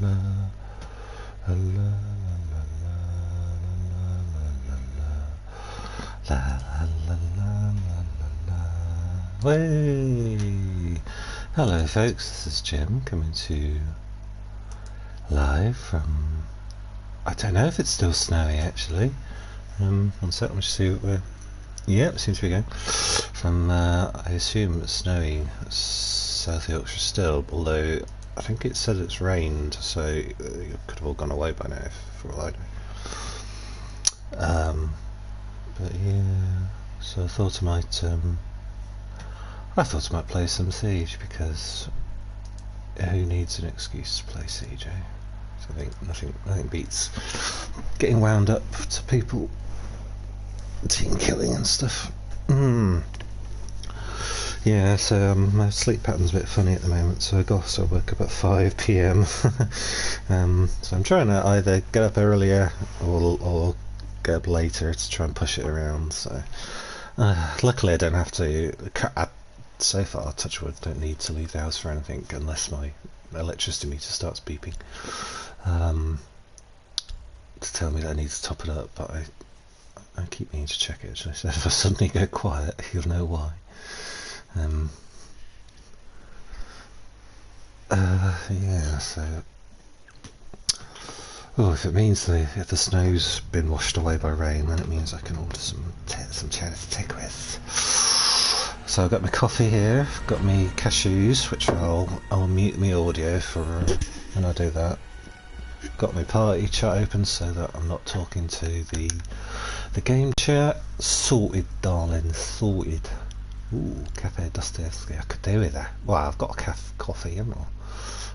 la la la la la la la. Way. Hello folks, this is Jim coming to you live from, I don't know if it's still snowy actually. One sec, let me just see what we're, yeah, it seems to be going. From, I assume it's snowing South Yorkshire still, although I think it said it's rained, so it could have all gone away by now, for all I know. But yeah, so I thought I might play some Siege, because who needs an excuse to play Siege, eh? So I think nothing beats getting wound up to people team killing and stuff. Yeah, so my sleep pattern's a bit funny at the moment, so I wake up at 5 PM. So I'm trying to either get up earlier or get up later to try and push it around. So luckily I don't have to. So far, touch wood, don't need to leave the house for anything unless my electricity meter starts beeping to tell me that I need to top it up. But I keep meaning to check it actually, so if I suddenly go quiet, you'll know why. Yeah, so if it means if the snow's been washed away by rain, then it means I can order some cheddar to take with. So I've got my coffee here, I've got my cashews, which I'll mute my audio for when I do that. Got my party chat open so that I'm not talking to the game chat. Sorted, darling, sorted. Ooh, Cafe Dostoevsky. I could do with that. Well, I've got a coffee, haven't I?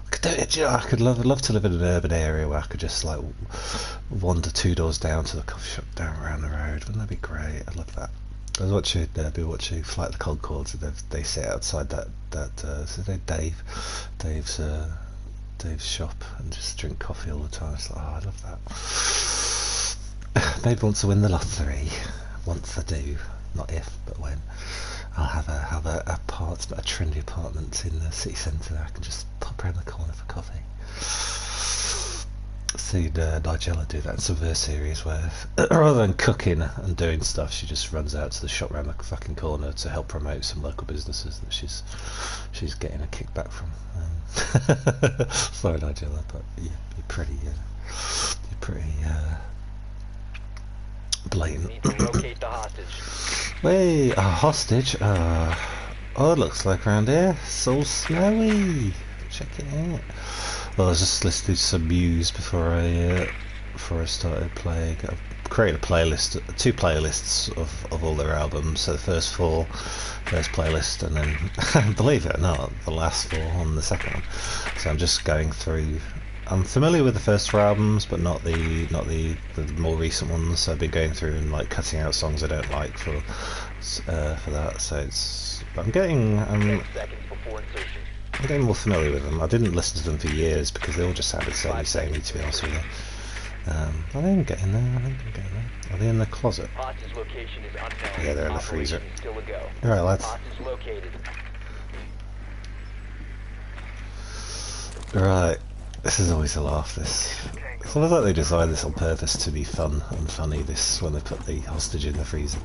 I could do it. I could love to live in an urban area where I could just like wander 2 doors down to the coffee shop down around the road. Wouldn't that be great? I'd love that. I was watching Flight of the Conchords, and they sit outside Dave's shop and just drink coffee all the time. It's like, oh, I love that. Maybe once I win the lottery, once I do, not if, but when, I'll have a trendy apartment in the city centre. I can just pop around the corner for coffee. I've seen Nigella do that in some of her series where rather than cooking and doing stuff, she just runs out to the shop around the fucking corner to help promote some local businesses that she's getting a kickback from. Sorry Nigella, but you're pretty blatant. Need to locate the hostage. Wait, a hostage? Oh, it looks like around here it's all snowy. Check it out. Well, I was just listening to some Muse before I started playing. I've created a playlist, 2 playlists of all their albums. So the first 4, first playlist, and then believe it or not, the last 4 on the second one. So I'm just going through. I'm familiar with the first 4 albums, but not the more recent ones. So I've been going through and like cutting out songs I don't like for that. So I'm getting more familiar with them. I didn't listen to them for years because they all just sounded samey, to be honest with you. I think I'm getting there. Are they in the closet? Yeah, they're in the freezer. Alright, lads. Right. This is always a laugh, this. It's almost like they designed this on purpose to be fun and funny, this, when they put the hostage in the freezer.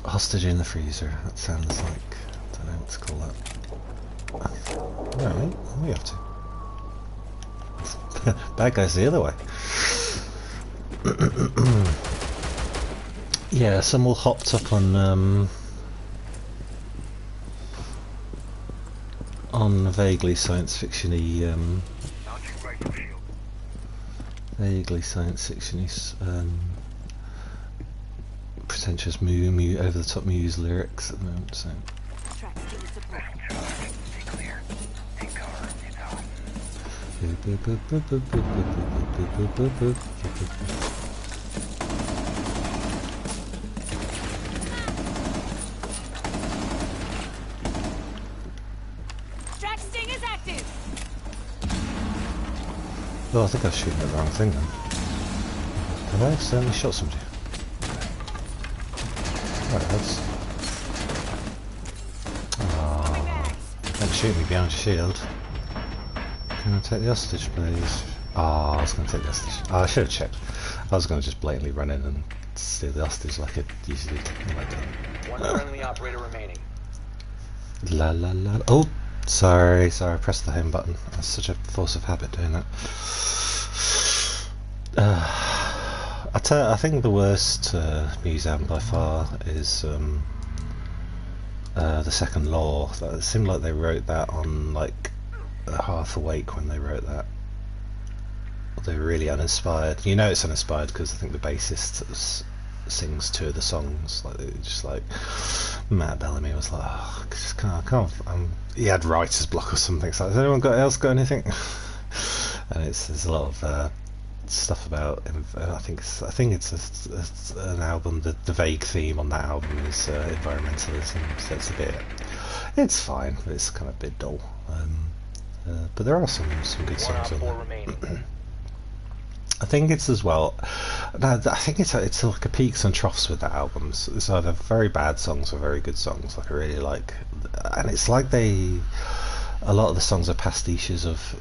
Hostage in the freezer, that sounds like, I don't know what to call that. Alright, what are we up to? Bad guys the other way. Yeah, some all hopped up on vaguely science fiction-y, pretentious over-the-top Muse lyrics at the moment, so. Oh, I think I was shooting at the wrong thing then. Have I accidentally shot somebody? Right, that's... Oh, don't shoot me behind your shield. Can I take the hostage, please? Oh, I was going to take the hostage. Oh, I should have checked. I was going to just blatantly run in and steal the hostage like I usually do. One friendly operator remaining. La la la. Oh, sorry, I pressed the home button. That's such a force of habit doing that. I think the worst museum by far is the Second Law. It seemed like they wrote that on like half awake when they wrote that. They were really uninspired. You know it's uninspired because I think the bassist sings two of the songs. Like just like Matt Bellamy was like, oh, I just can't. He had writer's block or something. So has anyone else got anything? And there's a lot of stuff about. I think it's an album. The vague theme on that album is environmentalism. So it's fine. But it's kind of a bit dull. But there are some good songs on there. I think it's as well. No, I think it's like a peaks and troughs with that album. It's either very bad songs or very good songs. Like I really like, and it's like a lot of the songs are pastiches of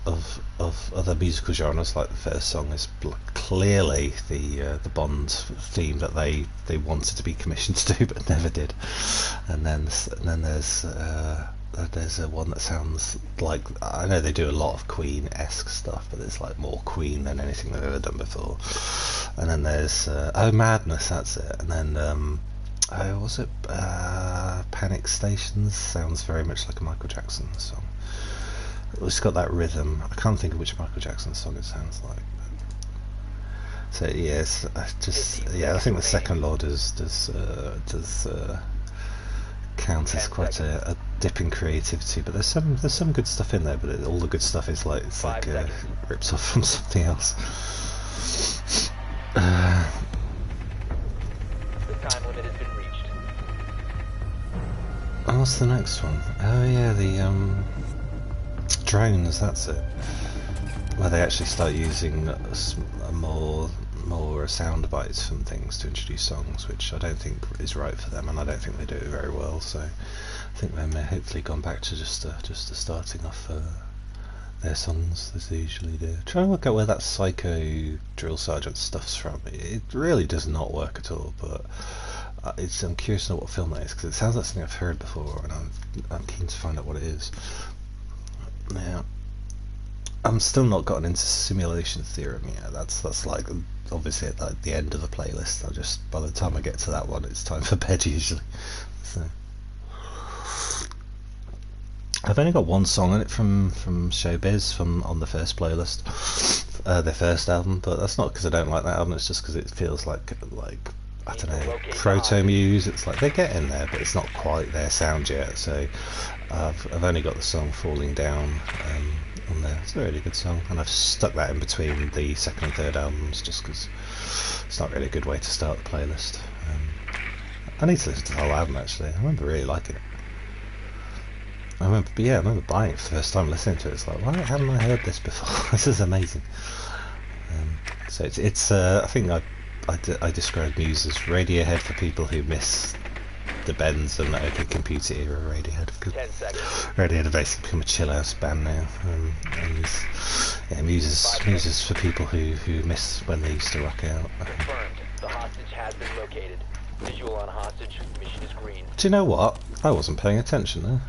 other musical genres. Like the first song is clearly the Bond theme that they wanted to be commissioned to do but never did. And then there's one that sounds like, I know they do a lot of Queen-esque stuff, but it's like more Queen than anything they've ever done before. And then there's Oh Madness, that's it. And then was it Panic Stations? Sounds very much like a Michael Jackson song. It's got that rhythm. I can't think of which Michael Jackson song it sounds like. So yes, I think the Second Law does count as quite a dip in creativity, but there's some good stuff in there. But all the good stuff is like rips off from something else. The time limit has been reached. Oh, what's the next one? Oh yeah, the drones. That's it. Where they actually start using more sound bites from things to introduce songs, which I don't think is right for them, and I don't think they do it very well. So I think they may hopefully gone back to just starting off their songs as they usually do. Try and work out where that Psycho Drill Sergeant stuff's from. It really does not work at all, but I'm curious to know what film that is, because it sounds like something I've heard before, and I'm keen to find out what it is. Now, I'm still not gotten into Simulation Theorem yet. That's like obviously at the end of the playlist. By the time I get to that one, it's time for bed usually. So I've only got one song on it from Showbiz on the first playlist, their first album. But that's not because I don't like that album. It's just because it feels like I don't know, Proto Muse. It's like they get in there, but it's not quite their sound yet. So I've only got the song Falling Down on there. It's a really good song, and I've stuck that in between the second and third albums just because it's not really a good way to start the playlist. I need to listen to the whole album actually. I remember really liking it. I remember buying it for the first time, listening to it. It's like, why haven't I heard this before? This is amazing. So it's I think I describe Muse as Radiohead for people who miss the Benz and OK Computer era Radiohead, because Radiohead have basically become a chill house band now, and Muse is for people who miss when they used to rock out. Confirmed. The hostage has been located. Visual on hostage. Mission is green. Do you know what? I wasn't paying attention there.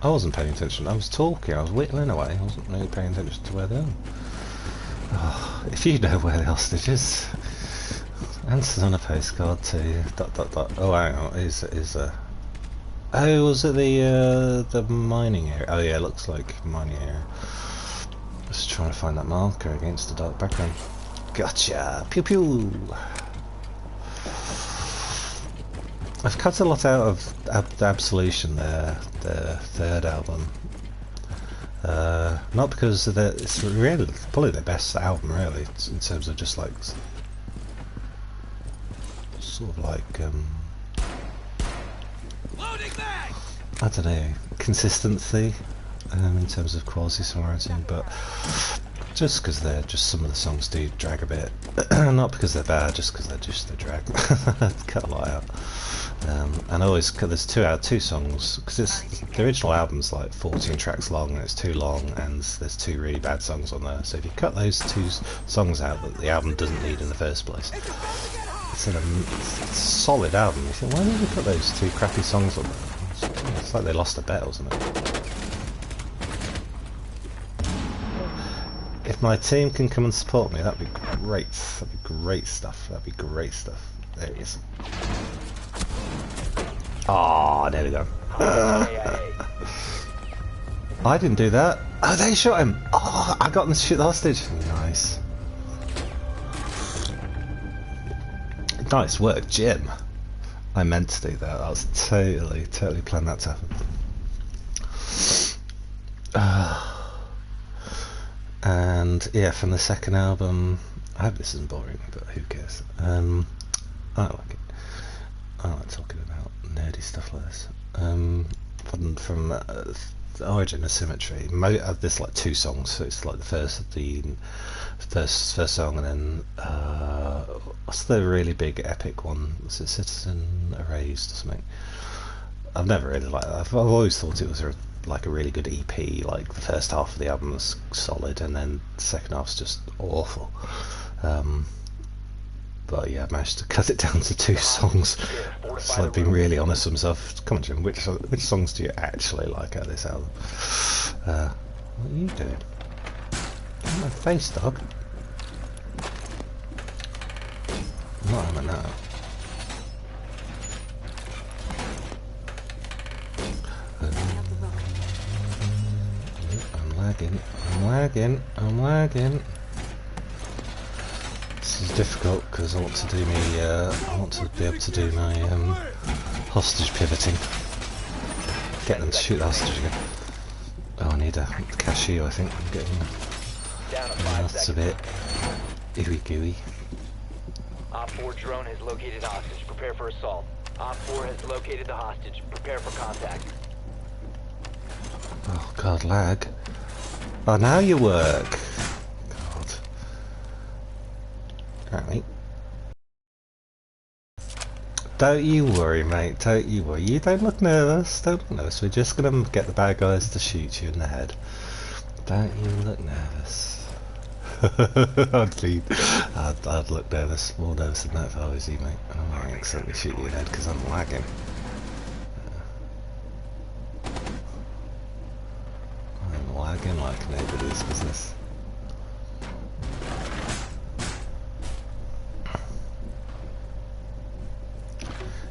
I wasn't paying attention. I was talking. I was whittling away. I wasn't really paying attention to where they are. Oh, if you know where the hostage is, answers on a postcard to ... Oh, hang on, oh, was it the mining area? Oh yeah, it looks like mining area. Just trying to find that marker against the dark background. Gotcha! Pew pew! I've cut a lot out of Absolution, their third album. Not because it's really probably their best album, really, in terms of just like sort of like I don't know, consistency in terms of quality songwriting, but Just because they're just some of the songs do drag a bit, not because they're bad, just because they drag. Cut a lot out. And always there's two songs because the original album's like 14 tracks long and it's too long, and there's two really bad songs on there. So if you cut those two songs out that the album doesn't need in the first place, it's a solid album. You think, why did they put those two crappy songs on there? It's like they lost a bet or something. If my team can come and support me, that'd be great. That'd be great stuff. That'd be great stuff. There he is. Ah, there we go. I didn't do that. Oh, they shot him. Oh, I got them to shoot the hostage. Nice. Nice work, Jim. I meant to do that. I was totally planned that to happen. And yeah, from the second album, I hope this isn't boring, but who cares? I like it. I like talking about nerdy stuff like this. From Origin of Symmetry, there's like two songs. So it's like the first song, and then what's the really big epic one? Was it Citizen Erased or something? I've never really liked that. I've always thought it was like a really good EP. Like the first half of the album was solid, and then the second half's just awful. But yeah, I managed to cut it down to two songs. It's like being really honest with myself. Come on, Jim, which songs do you actually like out of this album? What are you doing? Get in my face, dog. I'm not having that. I'm lagging. This is difficult because I want to do I want to be able to do my hostage pivoting. Get them to shoot the hostage again. Oh, I need a cashew, I think. I'm getting that's a bit ooey gooey. Op 4 drone has located hostage. Prepare for assault. Op 4 has located the hostage. Prepare for contact. Oh god, lag. Oh, now you work. God. Alright. Don't you worry, mate. Don't you worry. You don't look nervous. Don't look nervous. We're just gonna get the bad guys to shoot you in the head. Don't you look nervous. I'd look nervous. More nervous than that if I was you, mate. I might accidentally shoot you in the head because I'm lagging. I'm lagging like nobody's business.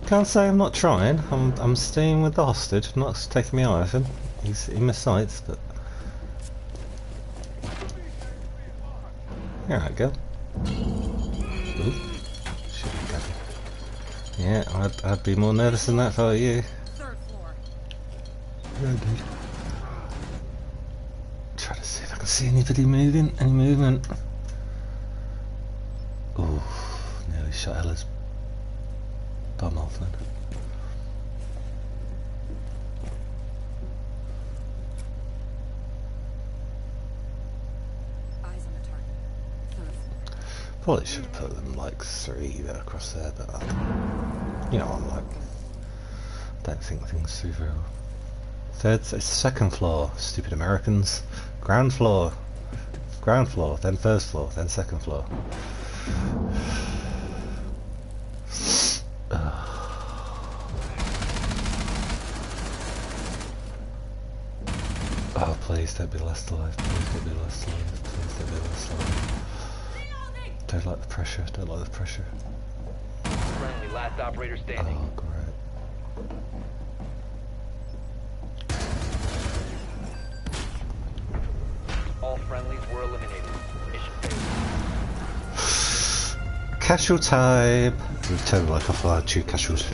Can't say I'm not trying. I'm staying with the hostage. I'm not taking my eye off him. He's in my sights, but there I go. Ooh. Yeah, I'd be more nervous than that if I were you. Third floor. Yeah, dude. Try to see if I can see anybody moving. Any movement? Ooh, nearly shot Ella's bum off then. Eyes on the target. Third floor. Probably should have put them like 3 there across there, but you know, I'm like, don't think things through very well. It's second floor, stupid Americans. Ground floor, then first floor, then second floor. Oh, please don't be last alive. Please don't be last alive. Please don't be last alive. Don't like the pressure. Don't like the pressure. Friendly, last operator standing. Oh, great. All friendlies were eliminated. Mission failed. Casual time. We've turned like off our 2 casuals.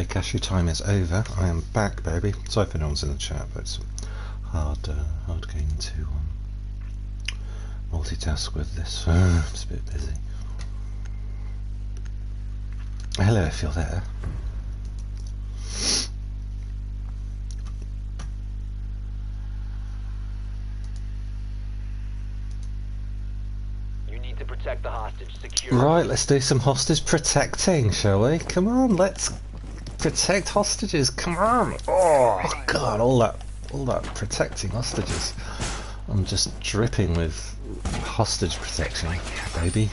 Okay, cashew time is over. I am back, baby. Sorry if anyone's in the chat, but it's hard game to multitask with this. It's a bit busy. Hello, if you're there. You need to protect the hostage. Secure. Right, let's do some hostage protecting, shall we? Come on, let's protect hostages. Come on! Oh God, all that protecting hostages. I'm just dripping with hostage protection, baby.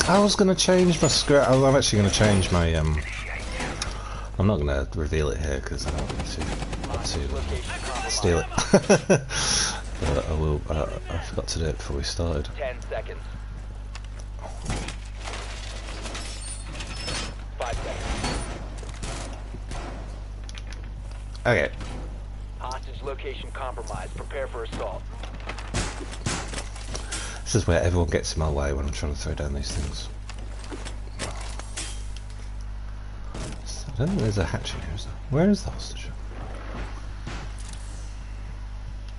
I was going to change my script. I'm actually going to change my. I'm not going to reveal it here because I don't want to steal it. But I will. I forgot to do it before we started. 10 seconds. 5 seconds. Okay. Hostage location compromised. Prepare for assault. This is where everyone gets in my way when I'm trying to throw down these things. I don't think there's a hatch in here, is there? Where is the hostage?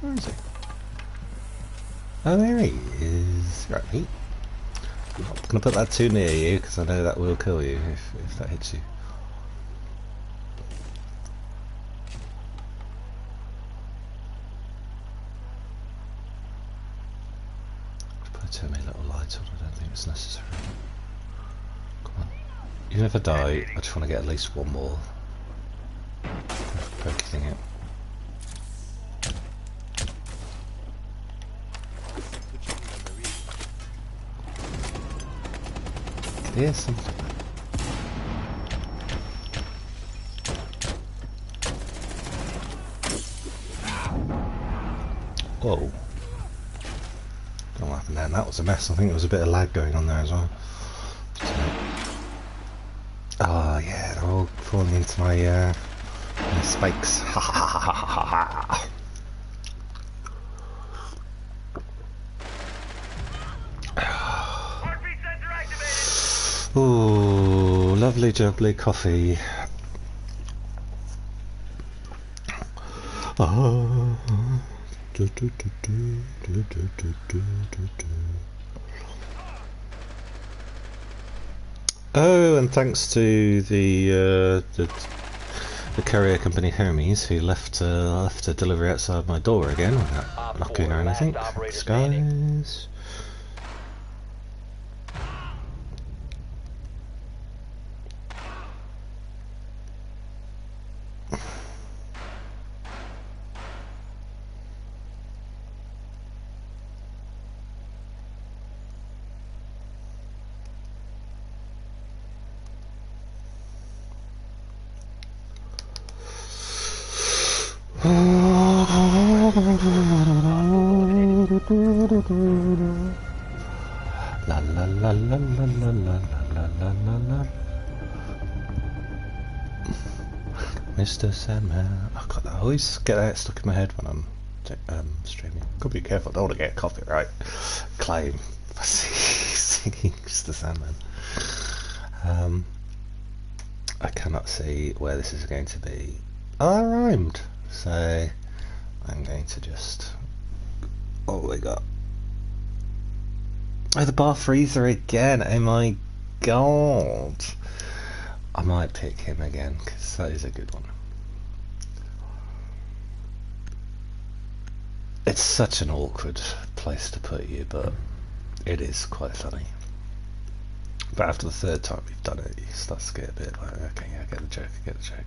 Where is he? Oh, there he is. Right, I'm not going to put that too near you because I know that will kill you if that hits you. Turn my little light on, I don't think it's necessary. Come on. Even if I die, I just want to get at least one more pokey thing out. Here's something. Whoa. Don't know what happened there, and that was a mess. I think there was a bit of lag going on there as well. Oh yeah, they're all falling into my spikes. Ha ha ha ha ha ha. Ooh, lovely jubbly coffee. Oh. Oh, and thanks to the courier company Hermes, who left a delivery outside my door again without knocking or anything. Thanks, guys. La la la la la la la la la la la. Mr. Sandman. Oh God, I always get that stuck in my head when I'm streaming. Gotta be careful, I don't want to get copyright claim for singing Mr. Sandman. I cannot see where this is going to be. Oh, I rhymed, so I'm going to just. Oh my God. Oh, the bar freezer again. Oh my God. I might pick him again because that is a good one. It's such an awkward place to put you, but it is quite funny. But after the third time you've done it, you start to get a bit like, okay, yeah, I get the joke, I get the joke.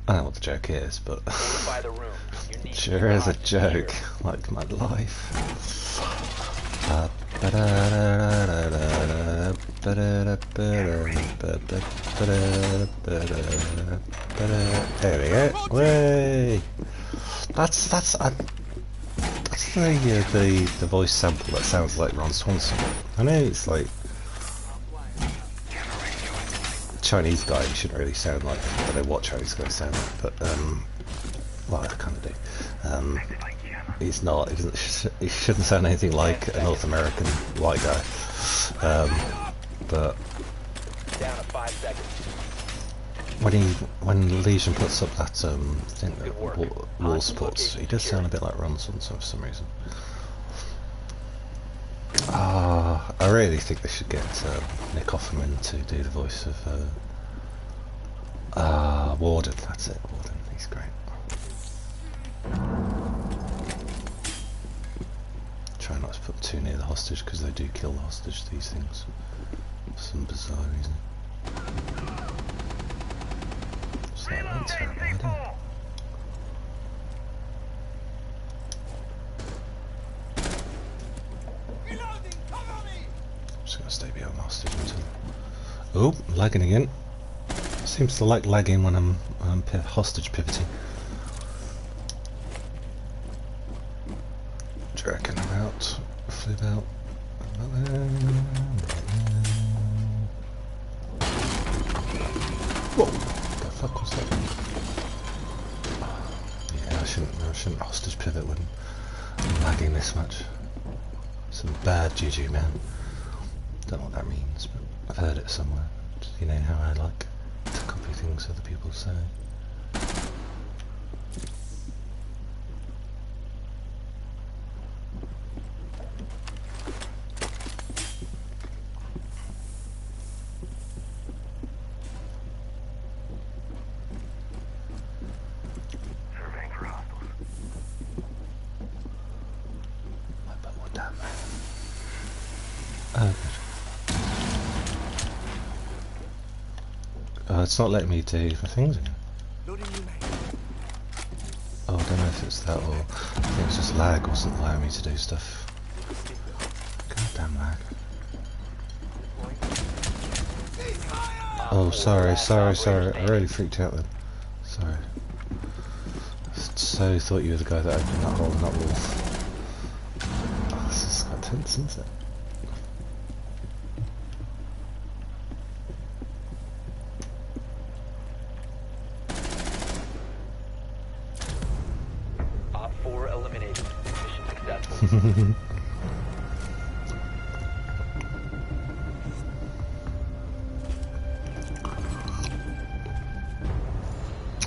I don't know what the joke is, but sure is a joke, like my life. There we go. Way. That's the voice sample that sounds like Ron Swanson. I know it's like Chinese guy, you shouldn't really sound like. I don't know what Chinese guys sound like, but well, I kind of do. He's not. He doesn't. He shouldn't sound anything like a North American white guy. But Down to 5 seconds. when Legion puts up that thing Good work. that wall supports, he does sound a bit like Ronson for some reason. I really think they should get Nick Offerman to do the voice of Warden. That's it, Warden. He's great. Try not to put too near the hostage because they do kill the hostage. These things, for some bizarre reason. It's not a terrible idea. Just gonna stay behind the hostage until. Oh, lagging again. Seems to like lagging when I'm hostage pivoting. Dragging about, flip out. Whoa! What the fuck was that? Yeah, I shouldn't hostage pivot when I'm lagging this much. Some bad juju, man. Don't know what that means, but I've heard it somewhere. You know how I like to copy things other people say. It's not letting me do the things again. Oh, I don't know if it's that or I think it's just lag wasn't allowing me to do stuff. Goddamn lag. Oh, sorry. I really freaked out then. Sorry. I so thought you were the guy that opened that hole in that wall. Oh, this is quite tense, isn't it?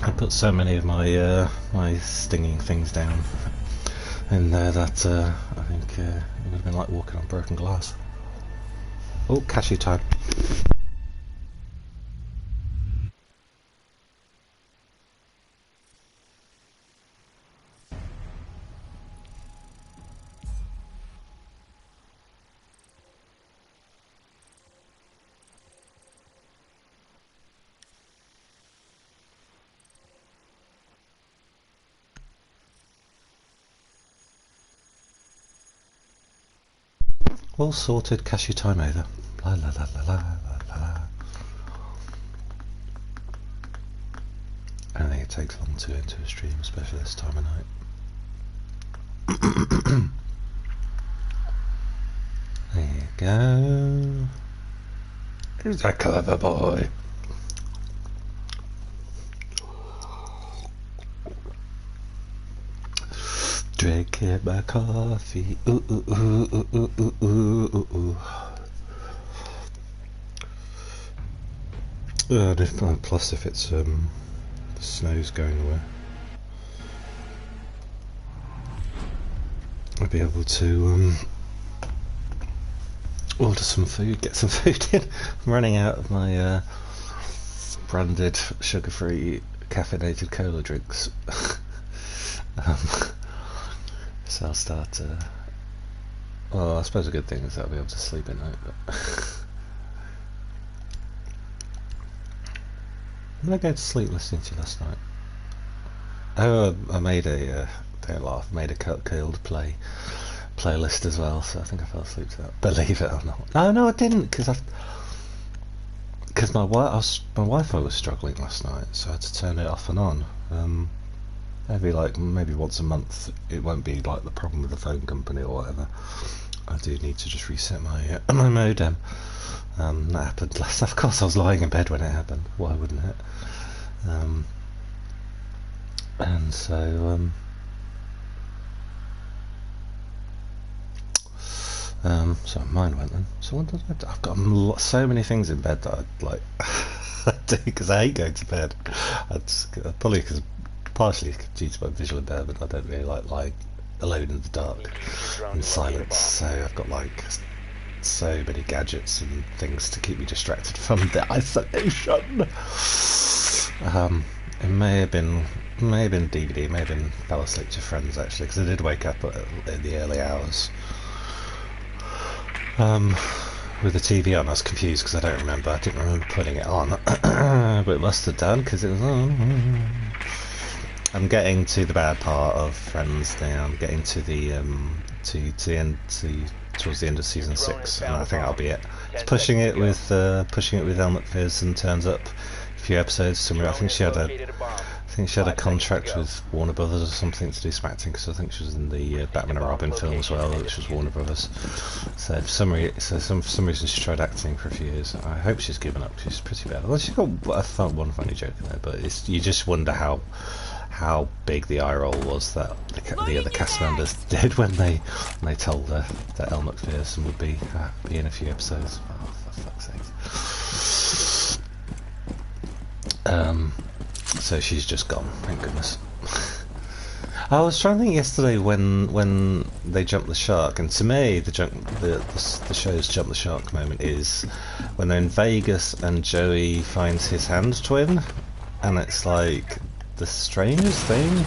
I put so many of my my stinging things down in there that I think it would have been like walking on broken glass. Oh, cashew time. All sorted, cashew time over. La la la la la la la. I don't think it takes long to enter a stream, especially this time of night. There you go. Who's that clever boy? Drinking my coffee, ooh ooh ooh ooh ooh ooh ooh ooh. And if, plus if it's the snow's going away, I'll be able to order some food, get some food in. I'm running out of my branded sugar-free caffeinated cola drinks. So I'll start, well, I suppose a good thing is that I'll be able to sleep at night, but when did I go to sleep listening to you last night? Oh, I made a, don't laugh, made a Killed playlist as well, so I think I fell asleep to that, believe it or not. No, I didn't, because my Wi-Fi was struggling last night, so I had to turn it off and on. Maybe once a month. It won't be like the problem with the phone company or whatever. I do need to just reset my my modem. That happened last. Of course, I was lying in bed when it happened. Why wouldn't it? And so So mine went then. So what did I do? I've got so many things in bed that I'd like because I hate going to bed. Probably because partially due to my visual impairment, I don't really like lying alone in the dark in silence. So I've got like so many gadgets and things to keep me distracted from the isolation. It may have been DVD, it may have been fell asleep to friends actually, because I did wake up in the early hours. With the TV on, I was confused because I didn't remember putting it on, but it must have done because it was on. I'm getting to the bad part of Friends now. I'm getting to the towards the end of season 6, and I think that'll be it. It's pushing it with Elle Macpherson turns up a few episodes. I think she had a contract with Warner Brothers or something to do some acting, because I think she was in the Batman and Robin film as well, which was Warner Brothers. So for some reason she tried acting for a few years. I hope she's given up. She's pretty bad. Well, she's got one funny joke in there, but you just wonder how big the eye roll was that the other cast members did when they told her that Elle Macpherson would be in a few episodes. Oh, for fuck's sake. So she's just gone, thank goodness. I was trying to think yesterday when they jumped the shark, and to me the show's jump the shark moment is when they're in Vegas and Joey finds his hand twin, and it's like the strangest thing.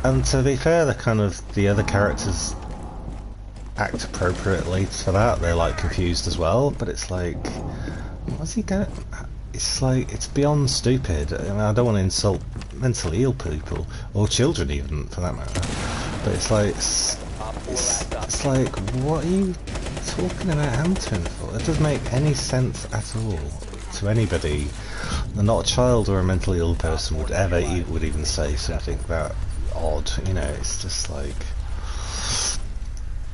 And to be fair, the other characters act appropriately for that. They're like confused as well, but it's like, what's he going? It's like, it's beyond stupid. I mean, I don't want to insult mentally ill people or children even for that matter, but it's like it's like, what are you talking about hand twin for? It doesn't make any sense at all to anybody. Not a child or a mentally ill person would even say something that odd, you know. It's just like,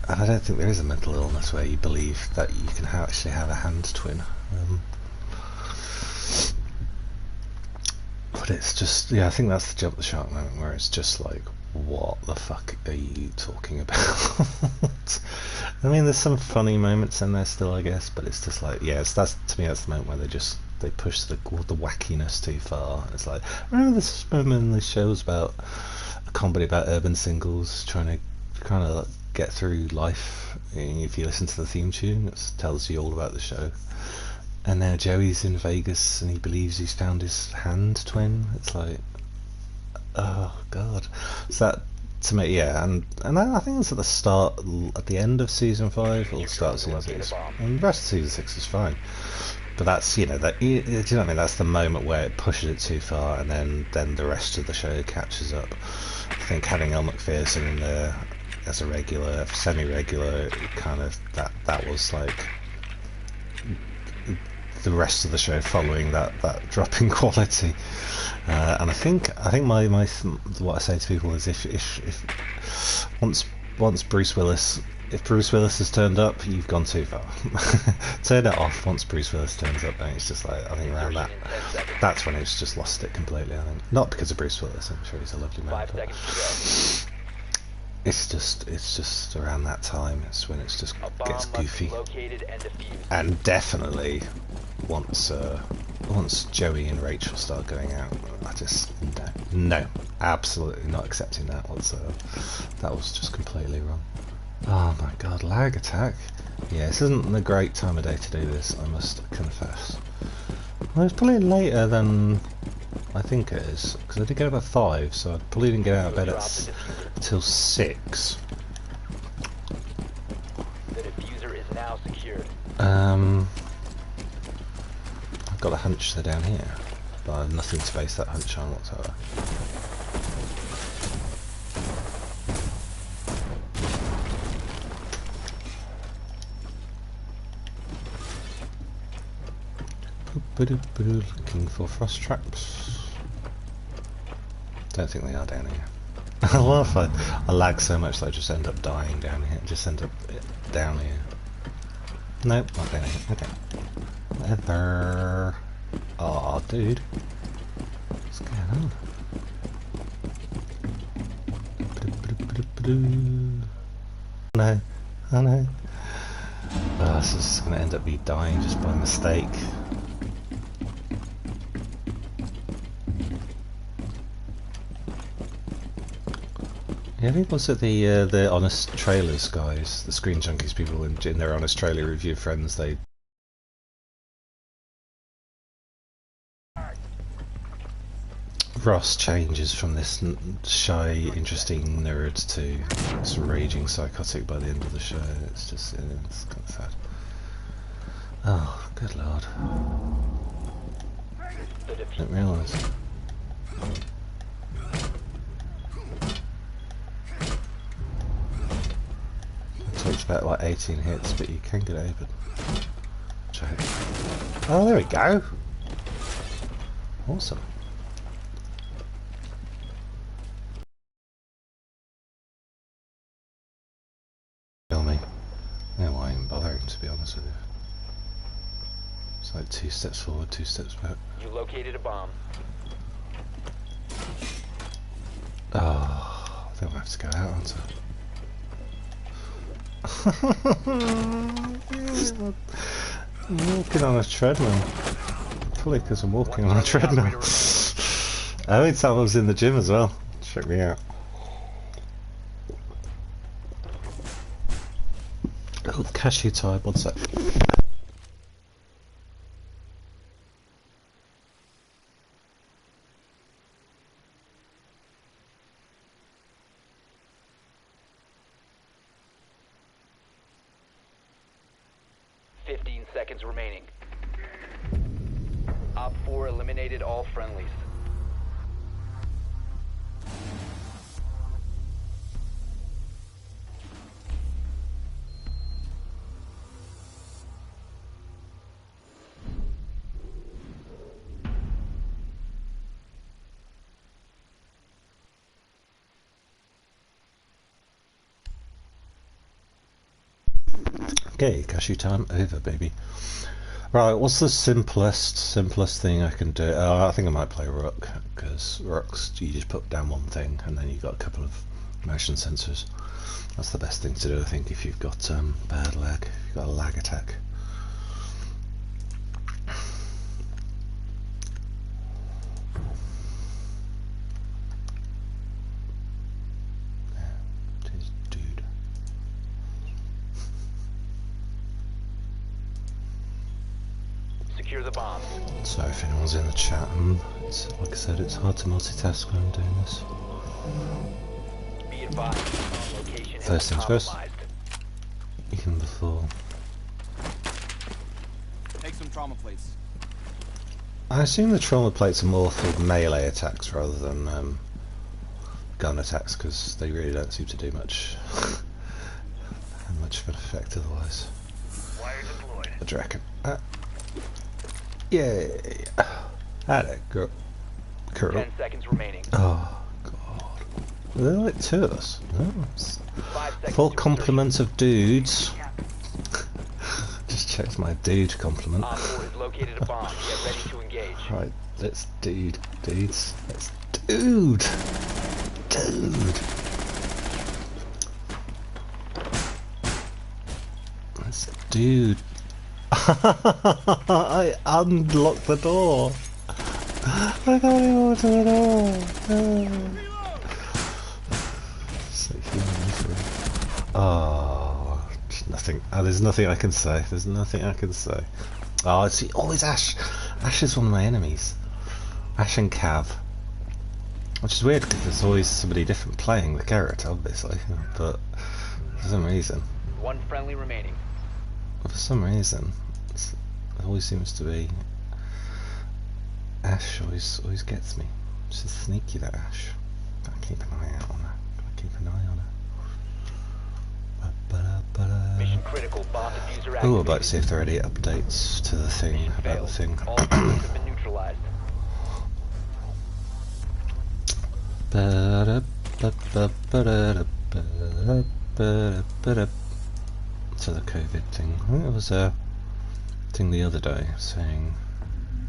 and I don't think there is a mental illness where you believe that you can actually have a hand twin. But it's just, yeah, I think that's the jump the shark moment where it's just like, what the fuck are you talking about? I mean, there's some funny moments in there still, I guess, but it's just like, yeah, to me that's the moment where they push the wackiness too far. It's like, remember this moment in the show was about a comedy about urban singles trying to kind of get through life. If you listen to the theme tune, it tells you all about the show. And now Joey's in Vegas and he believes he's found his hand twin. It's like, oh god. So that, to me, yeah, and I think it's at the end of season 5 or start of season 6. And the rest of season 6 is fine. But that's, you know, do you know what I mean? That's the moment where it pushes it too far, and then the rest of the show catches up. I think having Elle Macpherson in there as a regular, semi-regular, kind of that was like the rest of the show following that drop in quality. And I think my what I say to people is if once Bruce Willis. If Bruce Willis has turned up, you've gone too far. Turn it off once Bruce Willis turns up, and it's just like, I think around that's when it's just lost it completely, I think. Not because of Bruce Willis, I'm sure he's a lovely man, but it's just around that time, it's when it's just gets goofy. And definitely once Joey and Rachel start going out, I just, no, absolutely not accepting that whatsoever. That was just completely wrong. Oh my god, lag attack. Yeah, this isn't a great time of day to do this, I must confess. Well, it's probably later than I think it is, because I did get up at 5, so I probably didn't get out of bed till 6. The diffuser is now secured. I've got a hunch they're down here, but I have nothing to base that hunch on whatsoever. Looking for frost traps. Don't think they are down here. I love it. I lag so much that I just end up dying down here. Just end up down here. Nope, not down here. Okay. Leather. Aw, dude. What's going on? No. Oh no. this is going to end up me dying just by mistake. Yeah, I think was it the Honest Trailers guys, the Screen Junkies people in their Honest Trailer review friends, they Ross changes from this shy, interesting nerd to this raging psychotic by the end of the show. It's just, it's kind of sad. Oh, good lord. I didn't realise. It takes about like 18 hits, but you can get over. Oh, there we go. Awesome. Kill me. No, I ain't bothering, to be honest with you. It's like 2 steps forward, 2 steps back. You located a bomb. Oh, I think I have to go out, aren't I? I'm walking on a treadmill. Probably because I'm walking on a treadmill. I mean, I was in the gym as well. Check me out. Oh, cashew type, one sec. Seconds remaining. Op 4 eliminated all friendlies. Okay, cashew time over, baby. Right, what's the simplest thing I can do? I think I might play Rook, because Rooks, you just put down one thing and then you've got a couple of motion sensors. That's the best thing to do, I think, if you've got bad lag, if you've got a lag attack. Secure the bomb. So if anyone's in the chat, it's, like I said, it's hard to multitask when I'm doing this. Be advised, location First things first. Even before. Take some trauma plates. I assume the trauma plates are more for melee attacks rather than gun attacks, because they really don't seem to do much much of an effect otherwise. Wire deployed. What do you reckon? Yeah. Alright, go. 10 seconds remaining. Oh god. There are like 2 of us. Oh, 5 seconds full to complement of dudes. Just checked my dude compliment. Op 4 has located a bomb. Get ready to engage. Right, let's dudes. Let's dude. Let's dude. I unlocked the door. I can't even open the door. So human misery. Oh, nothing. There's nothing I can say. There's nothing I can say. Oh, I see. Oh, it's Ash. Ash is one of my enemies. Ash and Cav. Which is weird because there's always somebody different playing the character, obviously. But for some reason. 1 friendly remaining. For some reason, it always seems to be Ash. Always gets me. She's sneaky, that Ash. Gotta keep an eye out on her. Gotta keep an eye on her. Mission critical. Bomb diffuser activated. Oh, I'd like to see if there are any updates to the thing Mission about failed. the thing. All targets have been neutralized. To the COVID thing. I think there was a thing the other day saying,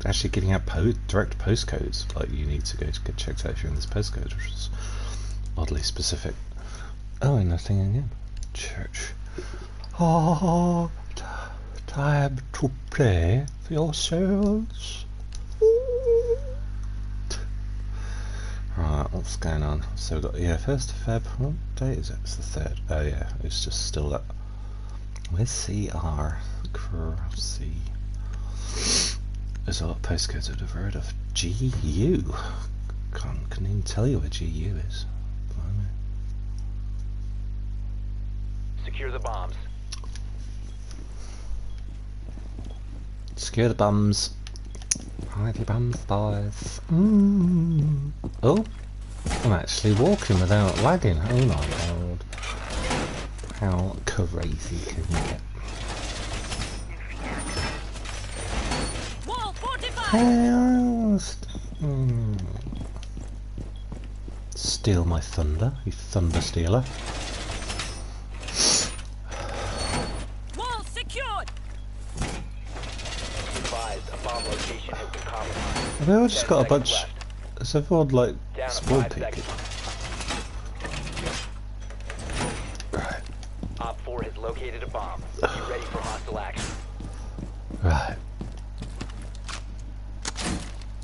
actually giving out direct postcodes, like you need to go to get checked out if you're in this postcode, which was oddly specific. Oh, and nothing again. Church. Oh, Time to play for yourselves. Right, what's going on? So we've got, 1st of Feb. What date is it? It's the 3rd. Oh yeah, it's just still that. Where's CR? C. There's a lot of postcodes I've never heard of. GU. Couldn't even tell you where GU is. Blimey. Secure the bombs. Secure the bums. Hide your bums, boys. Oh, I'm actually walking without lagging. Oh my god. How crazy can you get? Wall fortified. Steal my thunder, you thunder stealer. Wall secured. Advised, a bomb location has been compromised. Have they all just 10 got a seconds bunch? left. Has everyone like Down to spawn 5 peeking? seconds. Right, Op 4 has located a bomb. Be ready for hostile action. right.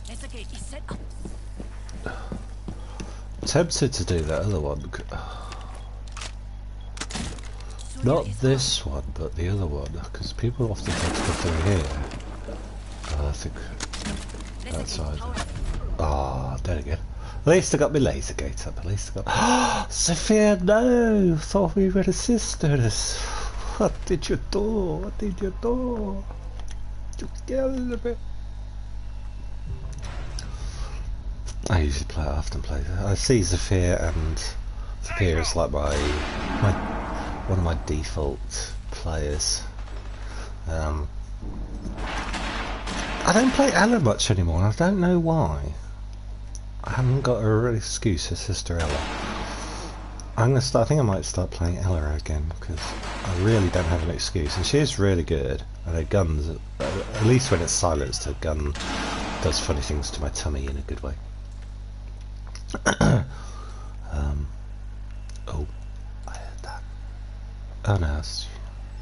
Laser gate is set up. Tempted to do that other one. Soldier Not is this one, but the other one, because people often think to go through here. I think on. Laser outside. gate powered. Ah, there again. At least I got my laser gate up. At least I got. Sophia, no! Thought we were sisters. What did you do? What did you do? You killed me. I usually play. I often play. I see Zafir, and Zafir is like my one of my default players. I don't play Ella much anymore, and I don't know why. I haven't got a real excuse for Sister Ella. I'm gonna start. I think I might start playing Ella again because I really don't have an excuse, and she is really good. And her guns, at least when it's silenced, her gun does funny things to my tummy in a good way. Oh, I heard that. Oh no, that's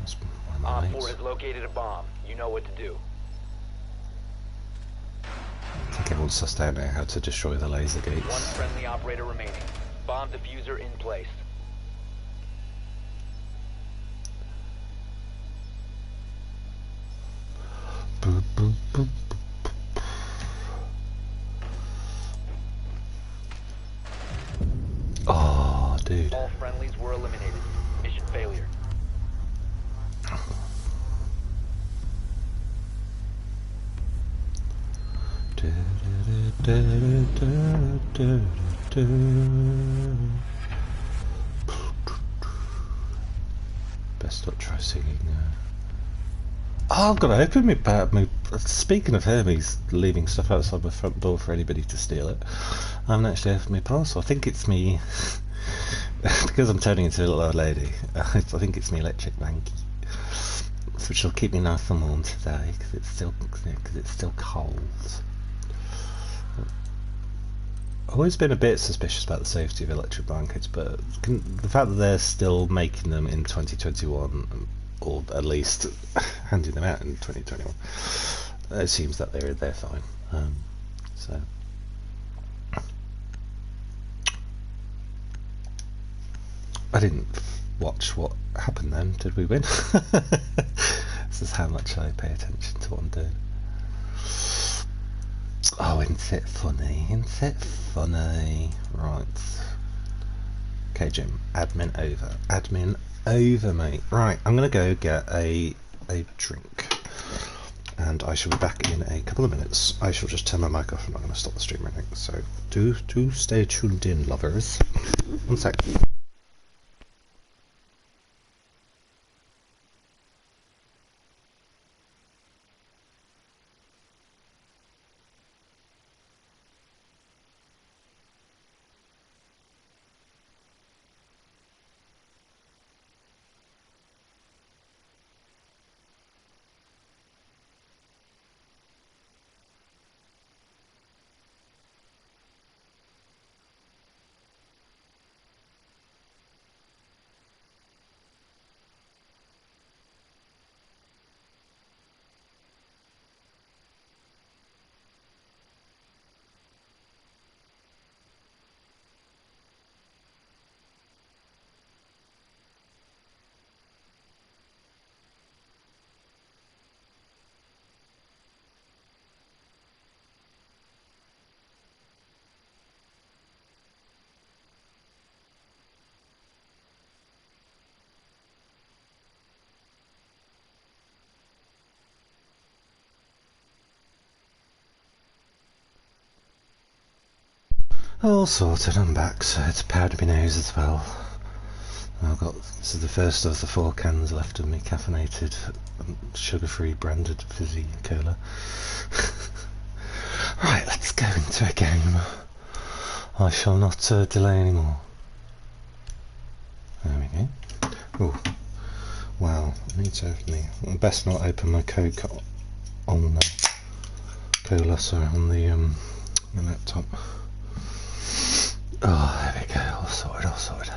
one of my Op 4 mates. has located a bomb. You know what to do. I think everyone's sussed out now how to destroy the laser One gates. friendly operator remaining. Bomb diffuser in place. Boop, boop, boop, boop. Oh, dude. All friendlies were eliminated. Mission failure. Best not try singing now. Oh, I've got to open me. Speaking of Hermes leaving stuff outside my front door for anybody to steal it, I haven't actually opened my parcel. I think it's me, because I'm turning into a little old lady. I think it's me electric blankie, which will keep me nice and warm today because it's still cold. I've always been a bit suspicious about the safety of electric blankets, but the fact that they're still making them in 2021, or at least handing them out in 2021, it seems that they're fine. So I didn't watch what happened then. Did we win? This is how much I pay attention to what I'm doing. Oh, isn't it funny? Isn't it funny? Right. Okay, Jim. Admin over. Admin over, mate. Right, I'm going to go get a drink. And I shall be back in a couple of minutes. I shall just turn my mic off. I'm not going to stop the stream or anything. So do stay tuned in, lovers. One sec. All sorted, I'm back, so it's powdered my nose as well. This is the first of the 4 cans left of me caffeinated, sugar-free branded fizzy cola. Right, let's go into a game. I shall not delay anymore. There we go. Oh, wow, I need to open the... I best not open my Coke on the... Cola, sorry, on the laptop. Oh, there we go, all sorted, all sorted.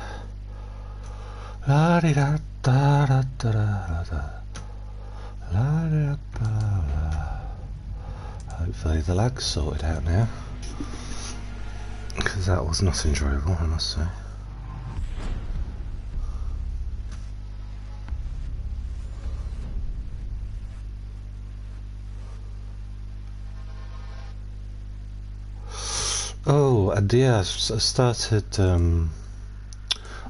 La di da da da da da da. La di da da da. Hopefully the lag's sorted out now, because that was not enjoyable, I must say. Oh, and yeah, I started, I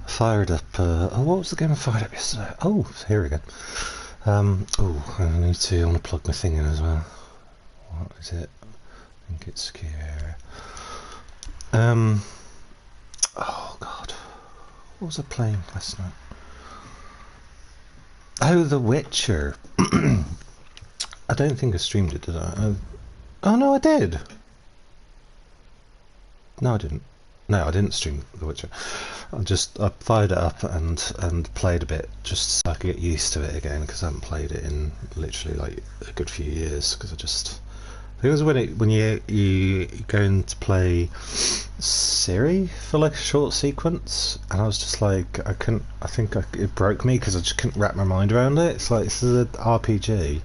fired up, oh, what was the game I fired up yesterday? Oh, here we go. Oh, I need to unplug my thing in as well. What is it? I think it's secure. Oh god. What was I playing last night? Oh, The Witcher. I don't think I streamed it, did I? Oh no, I did! No, I didn't. No, I didn't stream The Witcher. I fired it up and played a bit just so I could get used to it again, because I haven't played it in literally like a good few years. Because I think it was when you go in to play Ciri for like a short sequence, and I was just like, it broke me because I just couldn't wrap my mind around it. It's like, this is an RPG.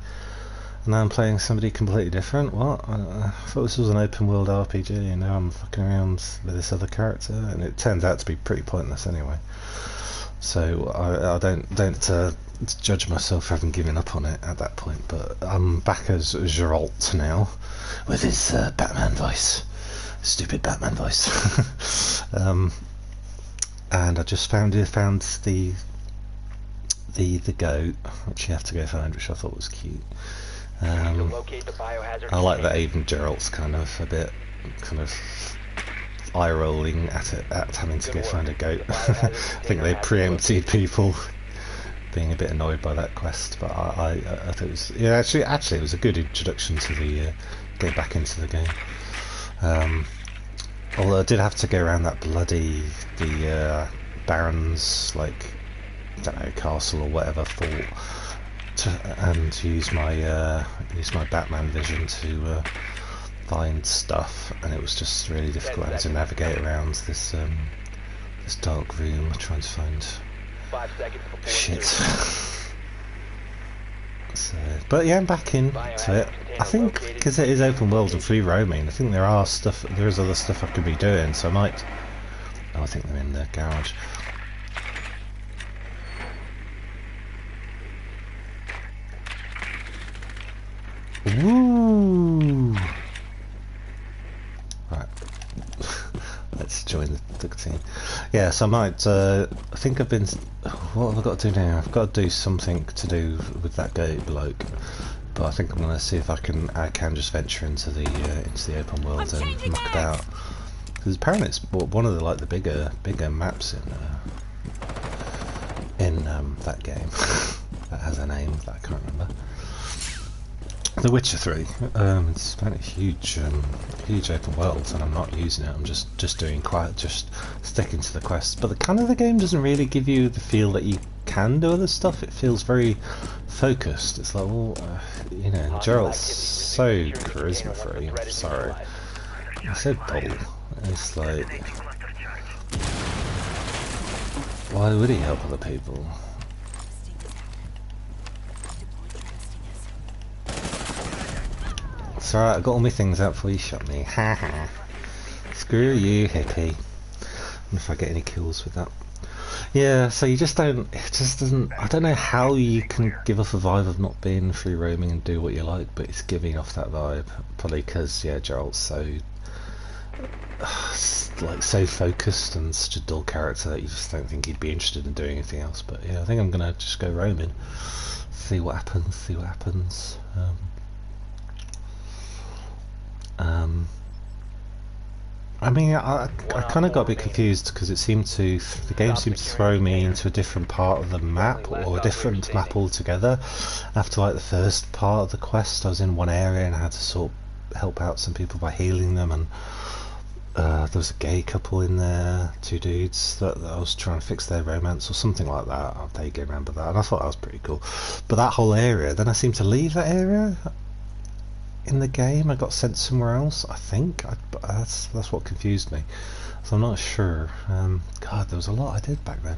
And now I'm playing somebody completely different. What? I thought this was an open world RPG, and now I'm fucking around with this other character, and it turns out to be pretty pointless anyway. So I don't judge myself for having given up on it at that point. But I'm back as Geralt now, with his Batman voice, stupid Batman voice. And I just found the goat, which you have to go find, which I thought was cute. I like that even Geralt's kind of a bit eye rolling at having to go find a goat. I think they preempted people being a bit annoyed by that quest, but I thought it was, yeah, actually it was a good introduction to the getting back into the game. Although I did have to go around that bloody Baron's, like, I don't know, castle or whatever fort, and use my Batman vision to find stuff, and it was just really difficult having to navigate around this dark room trying to find 5 seconds before shit. insertion. So, but yeah, I'm back into it. I think because it is open world and free roaming, I think there is other stuff I could be doing, so I might. Oh, I think they're in the garage. Woo! Right, let's join the team. Yeah, so I might. I think I've been. What have I got to do now? I've got to do something to do with that goat bloke. But I think I'm going to see if I can just venture into the open world and muck about. Because apparently it's one of the bigger maps in that game that has a name that I can't remember. The Witcher 3. It's a huge open world, and I'm not using it. I'm just doing just sticking to the quests. But the game doesn't really give you the feel that you can do other stuff. It feels very focused. It's like, well, you know, Geralt's so charisma free. I'm sorry, he's so dull. It's like, why would he help other people? It's alright, I got all my things out before you shot me. Ha ha. Screw you, hippie. If I get any kills with that. Yeah, so you just don't, it just doesn't, I don't know how you can give off a vibe of not being free roaming and do what you like, but it's giving off that vibe. Probably because, yeah, Geralt's so, like, so focused and such a dull character that you just don't think he'd be interested in doing anything else. But yeah, I think I'm gonna just go roaming. See what happens. I mean, I kind of got a bit confused because the game seemed to throw me into a different part of the map, or a different map altogether. After like the first part of the quest, I was in one area and I had to sort of help out some people by healing them, and there was a gay couple in there, two dudes that I was trying to fix their romance or something like that. I vaguely remember that, and I thought that was pretty cool. But that whole area, then I seemed to leave that area in the game. I got sent somewhere else, I think. That's what confused me, so I'm not sure. God, there was a lot I did back then,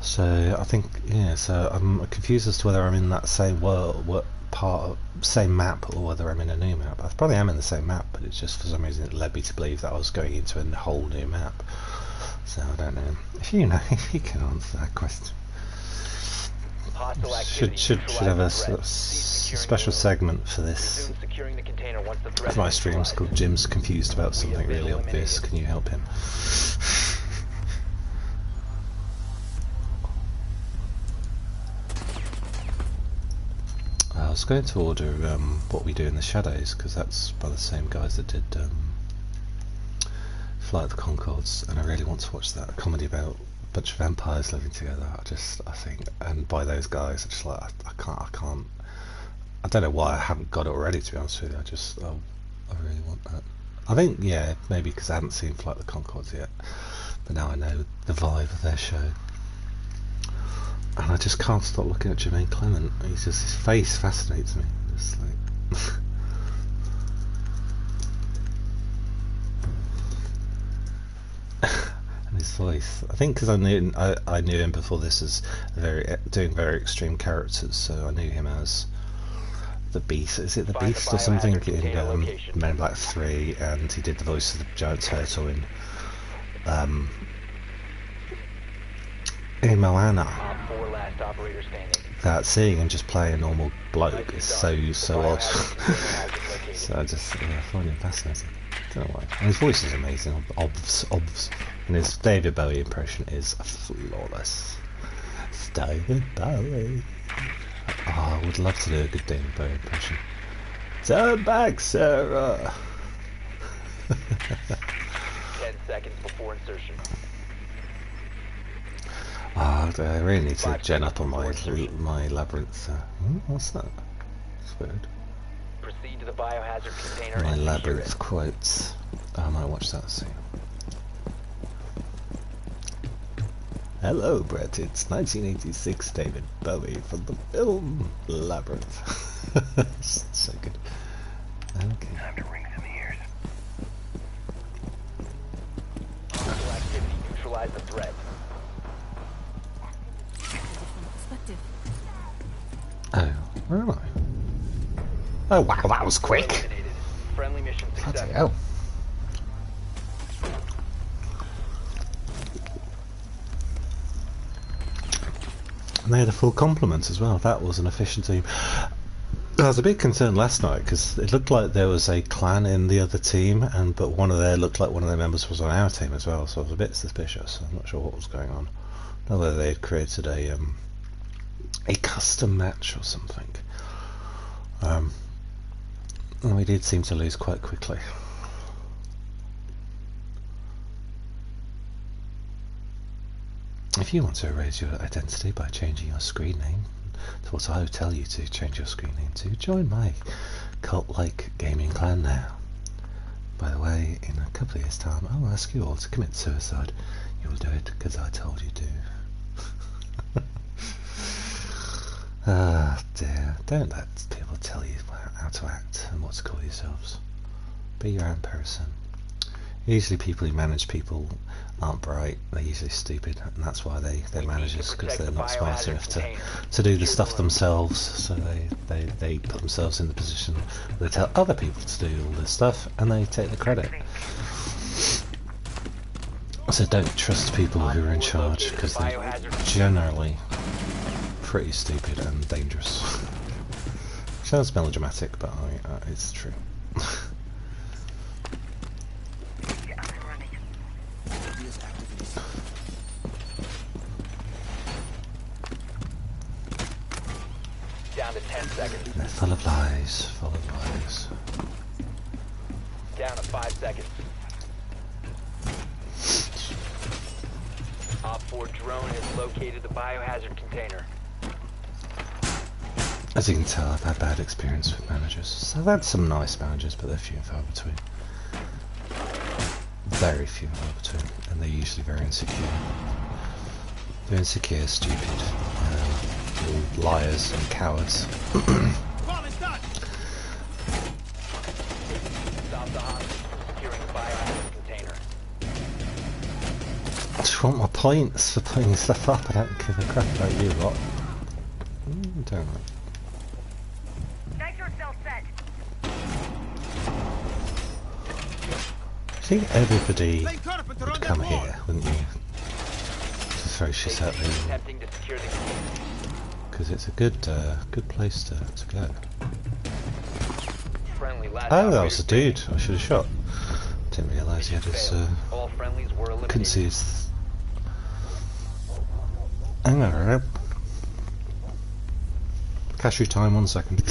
so I think, yeah, so I'm confused as to whether I'm in that same world, what part of same map, or whether I'm in a new map. I probably am in the same map, but it's just for some reason it led me to believe that I was going into a whole new map, so I don't know. If you know, if you can answer that question. Should have a special segment for this. For my streams called Jim's confused about something really obvious. Can you help him? I was going to order What We Do in the Shadows, because that's by the same guys that did Flight of the Conchords, and I really want to watch that, a comedy about a bunch of vampires living together. I think, and by those guys, I just like, I can't. I don't know why I haven't got it already, to be honest with you. I really want that. I think, yeah, maybe because I haven't seen Flight of the Conchords yet, but now I know the vibe of their show. And I just can't stop looking at Jermaine Clement. His face fascinates me. Just like and his voice. I think because I knew him before this as doing very extreme characters, so I knew him as the Beast. Is it the Beast or something in Men in Black 3? And he did the voice of the giant turtle in Moana. That seeing him just play a normal bloke is so odd. So I just find him fascinating. Don't know why. And his voice is amazing. Obvs. And his David Bowie impression is flawless. It's David Bowie. Oh, I would love to do a good David Bowie impression. Turn back, Sarah. 10 seconds before insertion. Oh, I really need to gen up on my labyrinth. What's that? That's weird. Proceed to the biohazard container. My labyrinth quotes. I might watch that soon. Hello, Brett. It's 1986 David Bowie from the film Labyrinth. So good. Okay. Time to ring some ears. Hostile activity. Neutralize the threat. Perspective. Oh, where am I? Oh wow, that was quick! Eliminated. Friendly mission Bloody successful. hell. And they had a full complement as well. That was an efficient team. I was a bit concerned last night because it looked like there was a clan in the other team, but looked like one of their members was on our team as well, so I was a bit suspicious. I'm not sure what was going on. I don't know whether they had created a custom match or something. And we did seem to lose quite quickly. If you want to erase your identity by changing your screen name to what I will tell you to change your screen name to, join my cult-like gaming clan now. By the way, in a couple of years' time, I will ask you all to commit suicide. You will do it because I told you to. Ah, dear. Don't let people tell you how to act and what to call yourselves. Be your own person. Usually people who manage people aren't bright, they're usually stupid, and that's why they're managers, because they're not smart enough to do the stuff themselves, so they put themselves in the position where they tell other people to do all this stuff, and they take the credit. So don't trust people who are in charge, because they're generally pretty stupid and dangerous. Sounds melodramatic, but it's true. Down to 10 seconds. They're full of lies, full of lies. Down to 5 seconds. Op 4 drone has located the biohazard container. As you can tell, I've had bad experience with managers. So I've had some nice managers, but they're few and far between. Very few and far between, and they're usually very insecure. They're insecure, stupid, all liars and cowards. Stop the hostage from securing the biohazard container. I just want my points for putting stuff up. I don't give a crap about you lot. Don't know. Nitro cell set. I think everybody would come here, wouldn't you? To throw shit at me. Attempting to secure the container. Because it's a good place to go. Friendly last Oh, that was operator a dude. I should have shot. Didn't realise he had his. failed. All friendlies were eliminated. Couldn't see his. Hang on, right? Cashew time, 1 second.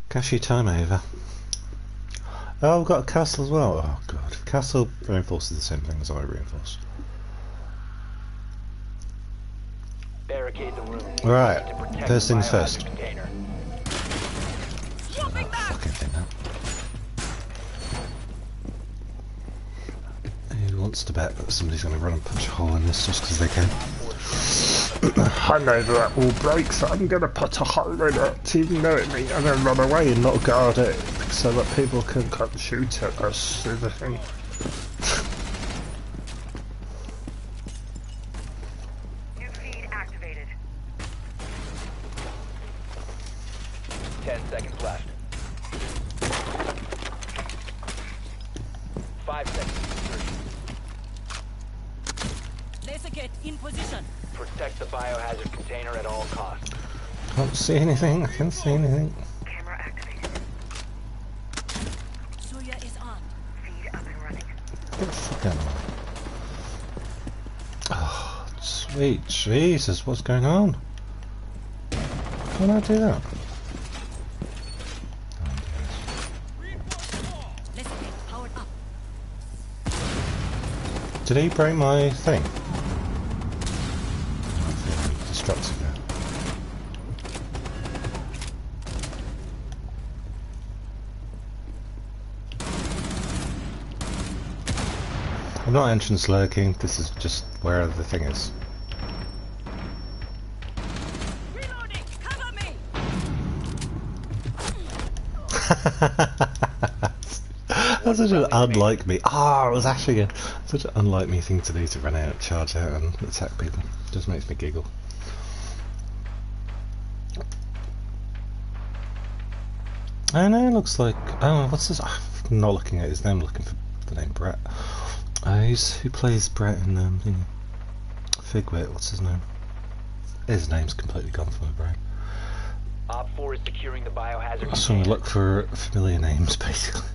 Cashew time over. Oh, I've got a castle as well. Oh god. Castle reinforces the same thing as I reinforce. Barricade the room. Right. To protect First the things biohazard first. container. Oh, fucking thing that. Who wants to bet that somebody's going to run and punch a hole in this just because they can? I know that will break, so I'm going to put a hole in it, even though it means I'm going to run away and not guard it, so that people can come shoot at us through the thing. New feed activated. 10 seconds left. 5 seconds. Laser gate in position. Protect the biohazard container at all costs. Can't see anything, I can't see anything. Camera activated. Surya is on. Feed up and running. Get the fuck out of the way. Oh, sweet Jesus, what's going on? Why don't I do that? Laser gate powered up. Did he break my thing? Destructive now. I'm not entrance lurking, this is just where the thing is. Reloading. Cover me. That's such an unlike me. Ah, it was actually such an unlike me thing to do, to run out, charge out and attack people. Just makes me giggle. I know, it looks like... Oh, what's this? I'm not looking at his name, I'm looking for the name Brett. Who plays Brett in Figwit, what's his name? His name's completely gone from my brain. Op 4 is securing the biohazard I just want container. to look for familiar names, basically.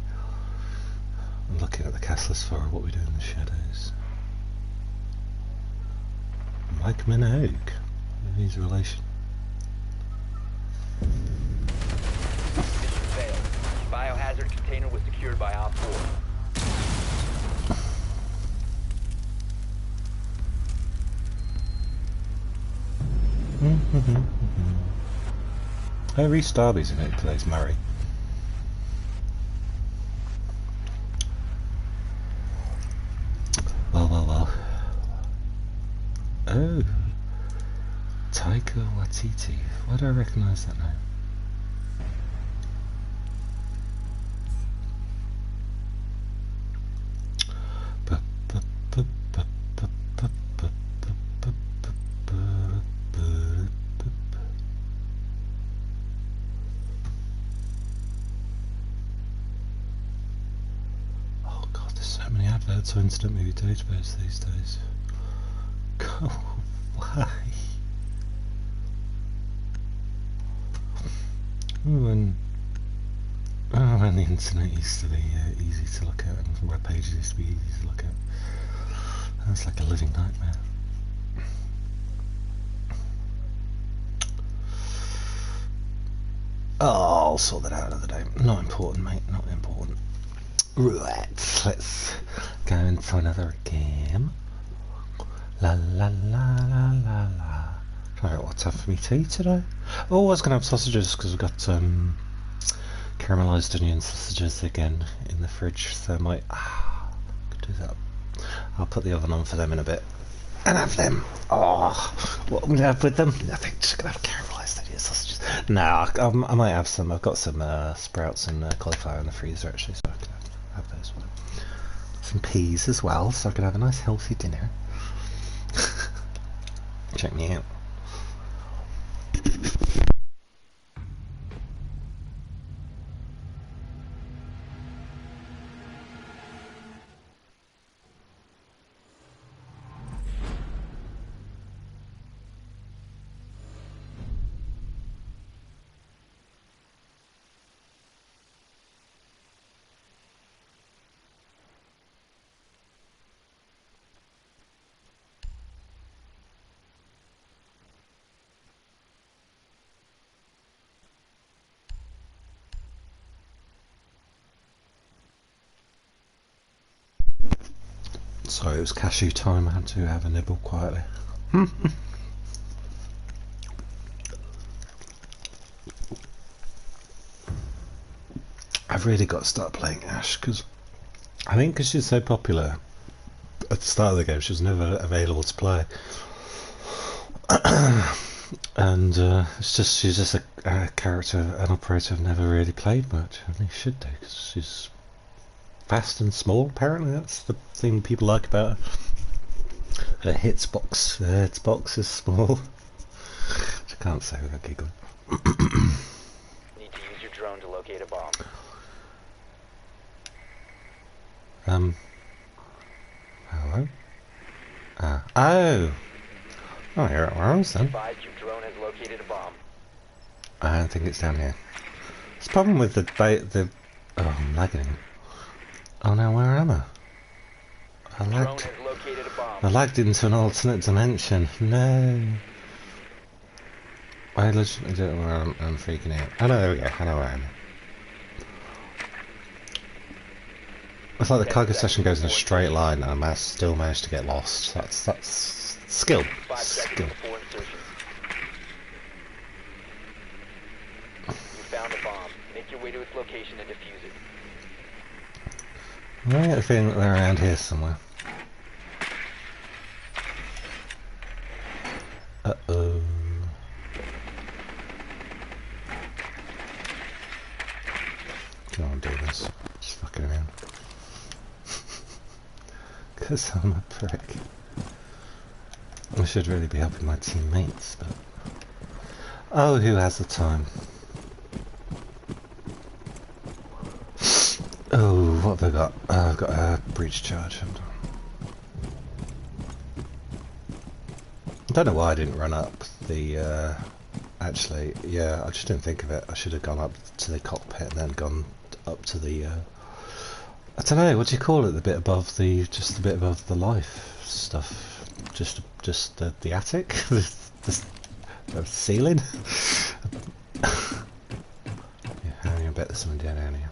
I'm looking at the cast list for what we do in the shadows. Mike Minogue. He's a relation. Mission failed. Biohazard container was secured by Op 4. Oh, Reece Darby's in it, he plays Murray. Well. Oh, Taika Waititi. Why do I recognise that name? to Instant Movie Database these days. Go away. When the internet used to be easy to look at and web pages used to be easy to look at. That's like a living nightmare. Oh, I'll sort that out another day. Not important, mate, not important. Right, let's go into another game. La la la la la la. Try out what's have for me tea today. Oh, I was going to have sausages because we've got caramelised onion sausages again in the fridge, so I might could do that. I'll put the oven on for them in a bit and have them. Oh, what am I going to have with them? Nothing, just going to have caramelised onion sausages. No, I might have some. I've got some sprouts and cauliflower in the freezer actually, so I can have those with them. Some peas as well, so I can have a nice healthy dinner. Check me out. Sorry, it was cashew time. I had to have a nibble quietly. I've really got to start playing Ash because I think because she's so popular at the start of the game, she was never available to play. And it's just she's just a character, an operator I've never really played much. I think she should do because she's fast and small. Apparently, that's the thing people like about her. Her hitbox is small. Which I can't say without giggling. Need to use your drone to locate a bomb. Hello? Oh! Oh, you're at Worms then. Advise your drone has located a bomb. I don't think it's down here. It's the problem with the oh, I'm lagging. Oh no, where am I? Drone has located a bomb. I lagged into an alternate dimension. No. I legitimately don't know where I'm freaking out. Oh no, there we go. I know where I am. It's like the cargo session goes in a straight line and I still managed to get lost. That's skill. 5 seconds Skill. before insertion. You found a bomb. Make your way to its location and defuse it. I get the feeling that they're around here somewhere. Uh-oh. Come on, do this. Just fucking around. Because I'm a prick. I should really be helping my teammates, but... Oh, who has the time? Oh, what have I got? I've got a breach charge. Hold on. I don't know why I didn't run up the... Actually, yeah, I just didn't think of it. I should have gone up to the cockpit and then gone up to the... I don't know, what do you call it? The bit above the... Just the bit above the life stuff. Just the attic? the ceiling? Yeah, I bet there's something down here.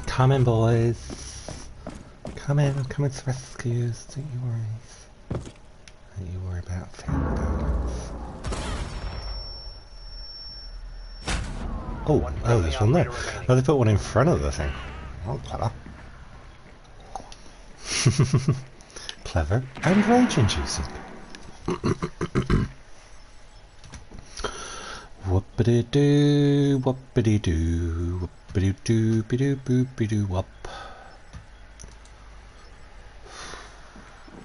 Come in, boys. Come in, I'm coming to rescue us. Don't you worry. Don't you worry about feeling donuts. Oh, there's one there. Oh, they put one in front of the thing. Oh, clever. Clever and rage-inducing. Whoopity-doo, whoopity-doo, whoopity-doo, be-doo-boop-be-doo, whoop.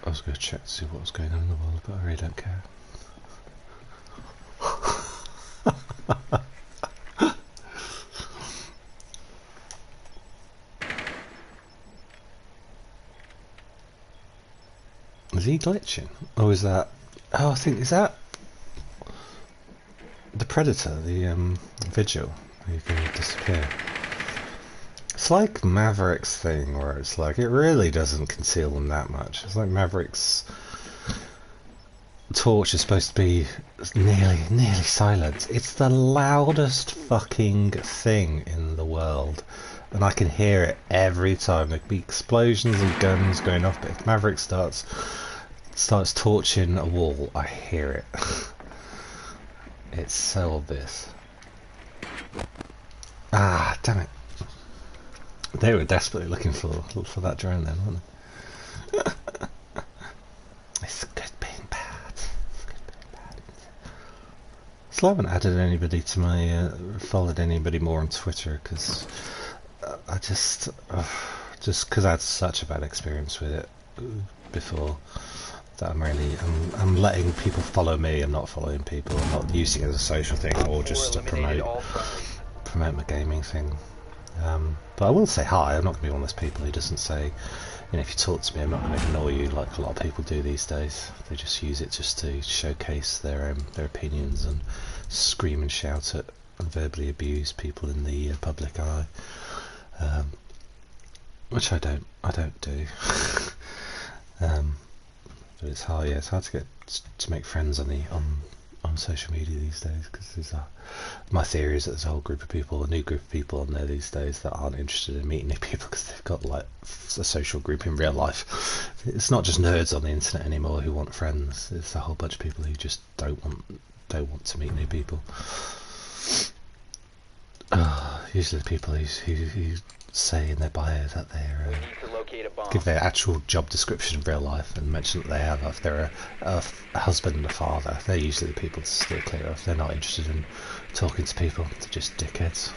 I was going to check to see what was going on in the world, but I really don't care. Is he glitching? Or is that... Oh, I think, is that... the Predator, the Vigil? You can disappear. It's like Maverick's thing, where it's like, it really doesn't conceal them that much. It's like Maverick's torch is supposed to be nearly silent. It's the loudest fucking thing in the world. And I can hear it every time. There could be explosions and guns going off, but if Maverick starts torching a wall, I hear it. It's so obvious. Ah, damn it. They were desperately looking for that drone then, weren't they? It's good being bad. It's good being bad. So I haven't added anybody to my... followed anybody more on Twitter, because... I just because I had such a bad experience with it before that I'm letting people follow me. I'm not following people. I'm not using it as a social thing or just to promote my gaming thing. But I will say hi. I'm not going to be one of those people who doesn't say, you know, if you talk to me, I'm not going to ignore you like a lot of people do these days. They just use it just to showcase their opinions and scream and shout at and verbally abuse people in the public eye. Which I don't do. But it's hard. Yeah, it's hard to make friends on social media these days, because my theory is that there's a whole group of people, a new group of people on there these days that aren't interested in meeting new people because they've got like a social group in real life. It's not just nerds on the internet anymore who want friends. It's a whole bunch of people who just don't want to meet new people. Usually the people who say in their bio that they're give their actual job description in real life and mention that they have, if they're a husband and a father, they're usually the people to steer clear of. They're not interested in talking to people. They're just dickheads.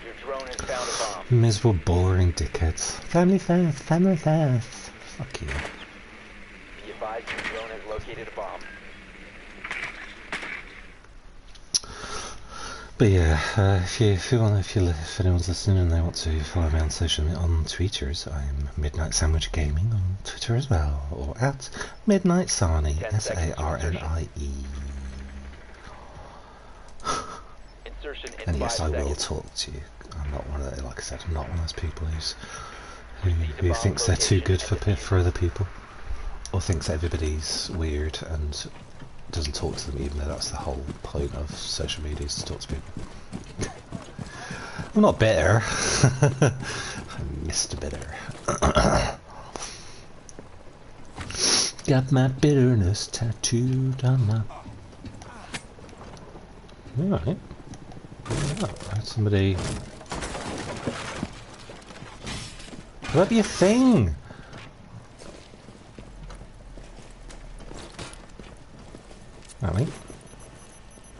Your drone has found a bomb. Miserable, boring dickheads. Family first, family first. Fuck you. Be advised your drone has located a bomb. But yeah, if anyone's listening and they want to follow me on Twitter, I'm Midnight Sandwich Gaming on Twitter as well, or at Midnight Sarnie, SARNIE. Insertion in And yes, 5 I will seconds. talk to you. I'm not one of those, like I said, I'm not one of those people who thinks they're too good for other people, or thinks everybody's weird and doesn't talk to them, even though that's the whole point of social media, is to talk to people. I'm not bitter. I'm Mr. Bitter. Got my bitterness tattooed on my... Alright. Oh, somebody... Grab your thing! Alright.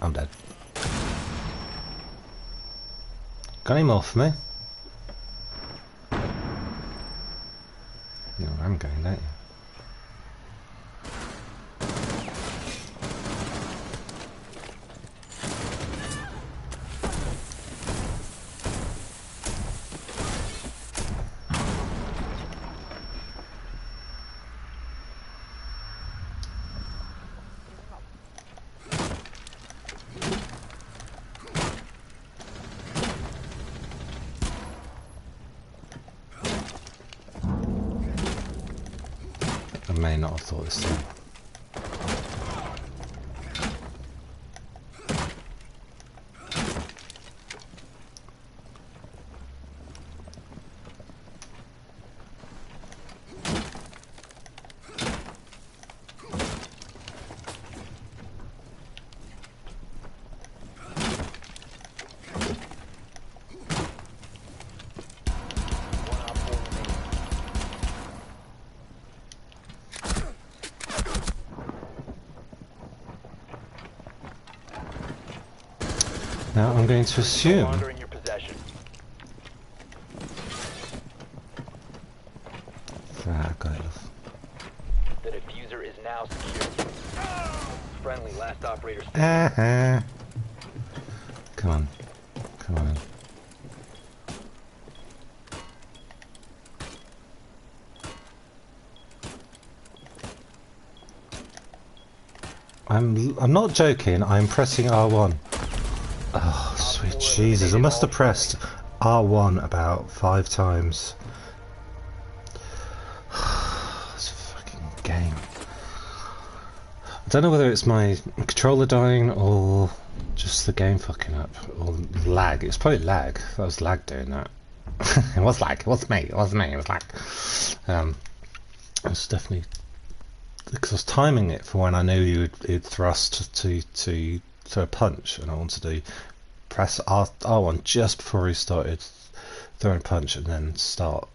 I'm dead. Got any more for me? No, I'm going, don't you? I may not have thought this through. Now I'm going to No assume longer in your possession. that got it. The diffuser is now secure. Friendly, last operator. Come on. Come on. I'm not joking. I'm pressing R1. Oh, sweet Jesus! I must have pressed R1 about 5 times. It's a fucking game. I don't know whether it's my controller dying or just the game fucking up or lag. It's probably lag. That was lag doing that. It was lag. It wasn't me. It wasn't me. It was lag. It was definitely because I was timing it for when I knew you'd thrust to a punch, and I wanted to press R1 just before he started throwing a punch, and then start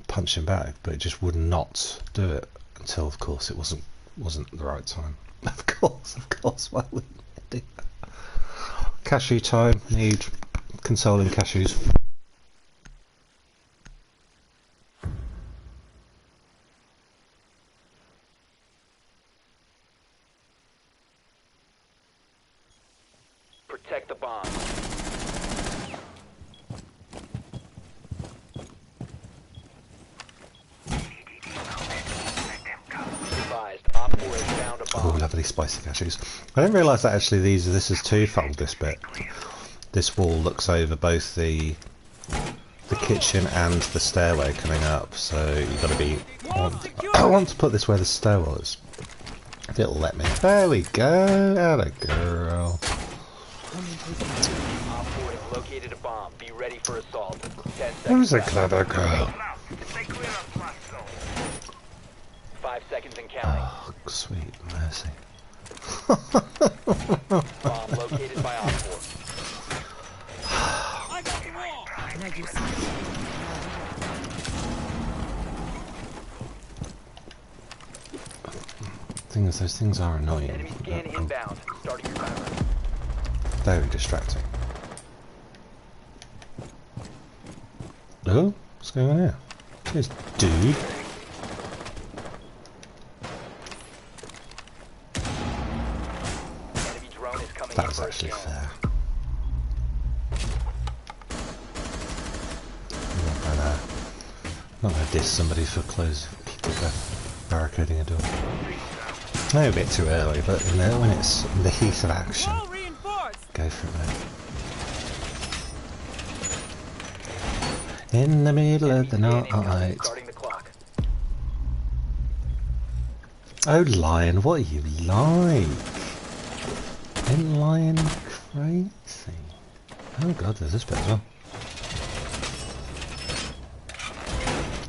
punching back. But it just would not do it until, of course, it wasn't the right time. Of course. Why wouldn't it do that? Cashew time. Need consoling cashews. Protect the bomb. Advised, Op 4 has found a Oh, bomb. lovely spicy cashews. I didn't realise that actually this is twofold, this bit. This wall looks over both the kitchen and the stairway coming up, so you've got to be... I want to put this where the stairwell is. If it'll let me. There we go. Atta girl. Op 4 has located a bomb. Be ready for assault. 10 Who's seconds. a clever girl? 5 seconds and counting. Oh, sweet mercy. Bomb located by Op 4. I got the wall. Now you see. Thing is, those things are annoying. Enemy scan inbound. Starting your timer. Very distracting. Oh, what's going on here? Cheers, dude. Enemy drone is coming That in was for a actually scan. fair. I'm not gonna diss somebody for barricading a door. Maybe a bit too early, but you know, when it's in the heat of action, Wall reinforced. go for it, mate. In the middle of the Enemy scan incoming. night. Starting the clock. Oh, Lion, what are you like? Ain't Lion crazy? Oh god, there's this bit as well.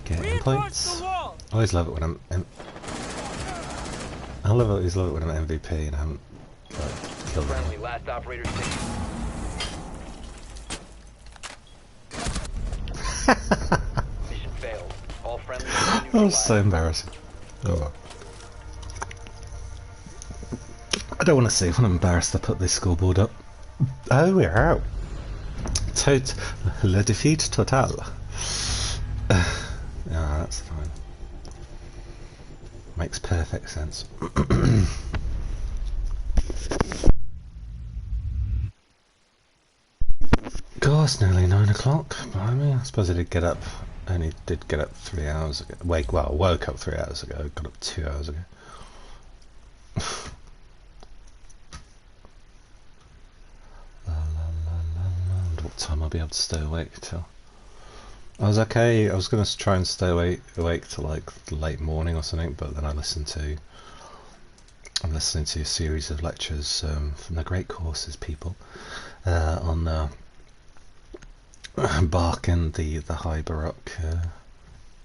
Getting Reinforce points. the wall. I always love it when I always love it when I'm MVP and I haven't like, killed Friendly, anyone. last operator standing. Mission failed. All friendly That was neutralized. so embarrassing. Oh well. I don't want to see when I'm embarrassed I put this scoreboard up. Oh, we're out. Le defeat total. Yeah, that's fine. Makes perfect sense. God, it's nearly 9 o'clock. Blimey, I suppose I only did get up 3 hours ago. Woke up 3 hours ago, got up 2 hours ago. Wonder what time I'll be able to stay awake till. I was okay. I was going to try and stay awake till like late morning or something, but then I'm listening to a series of lectures from the Great Courses people on Bach and the High Baroque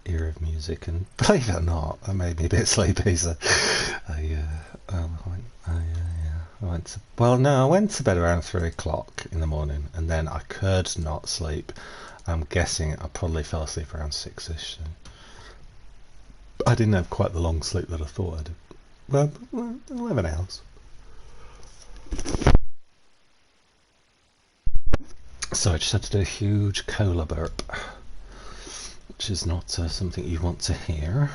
era of music, and believe it or not, that made me a bit sleepy. So I went to bed around 3 o'clock in the morning, and then I could not sleep. I'm guessing I probably fell asleep around 6ish. So I didn't have quite the long sleep that I thought I did. Well, 11 hours. So I just had to do a huge cola burp, which is not something you want to hear.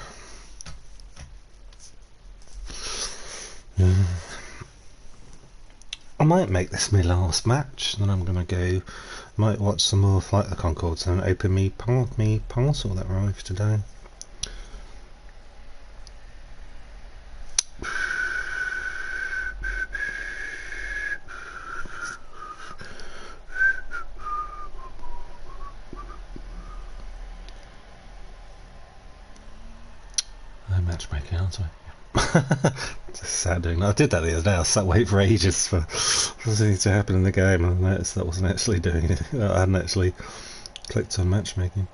I might make this my last match, then I'm gonna go. Might watch some more Flight of the Conchords and open me parcel that arrived today. aren't I? Just sat doing that. I did that the other day. I sat waiting for ages for something to happen in the game, and I noticed that I wasn't actually doing it. I hadn't actually clicked on matchmaking.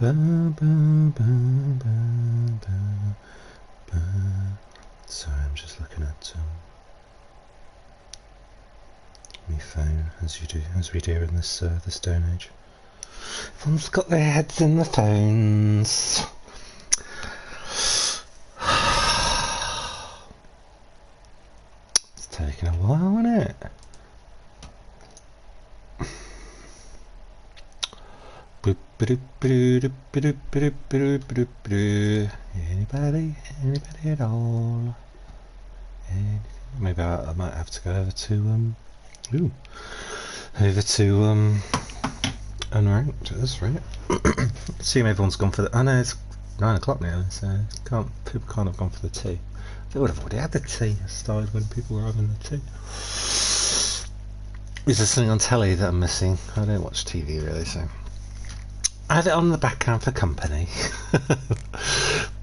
Ba, ba, ba, ba, ba, ba. Sorry, I'm just looking at my phone, as we do in this this day and age. Everyone's got their heads in the phones. It's taking a while, isn't it? Anybody at all? Maybe I might have to go over to unranked. That's right. Assume everyone's gone for the. I know it's 9 o'clock now, so people can't have gone for the tea. They would have already had the tea. I started when people were having the tea. Is there something on telly that I'm missing? I don't watch TV really, so. I had it on the background for company.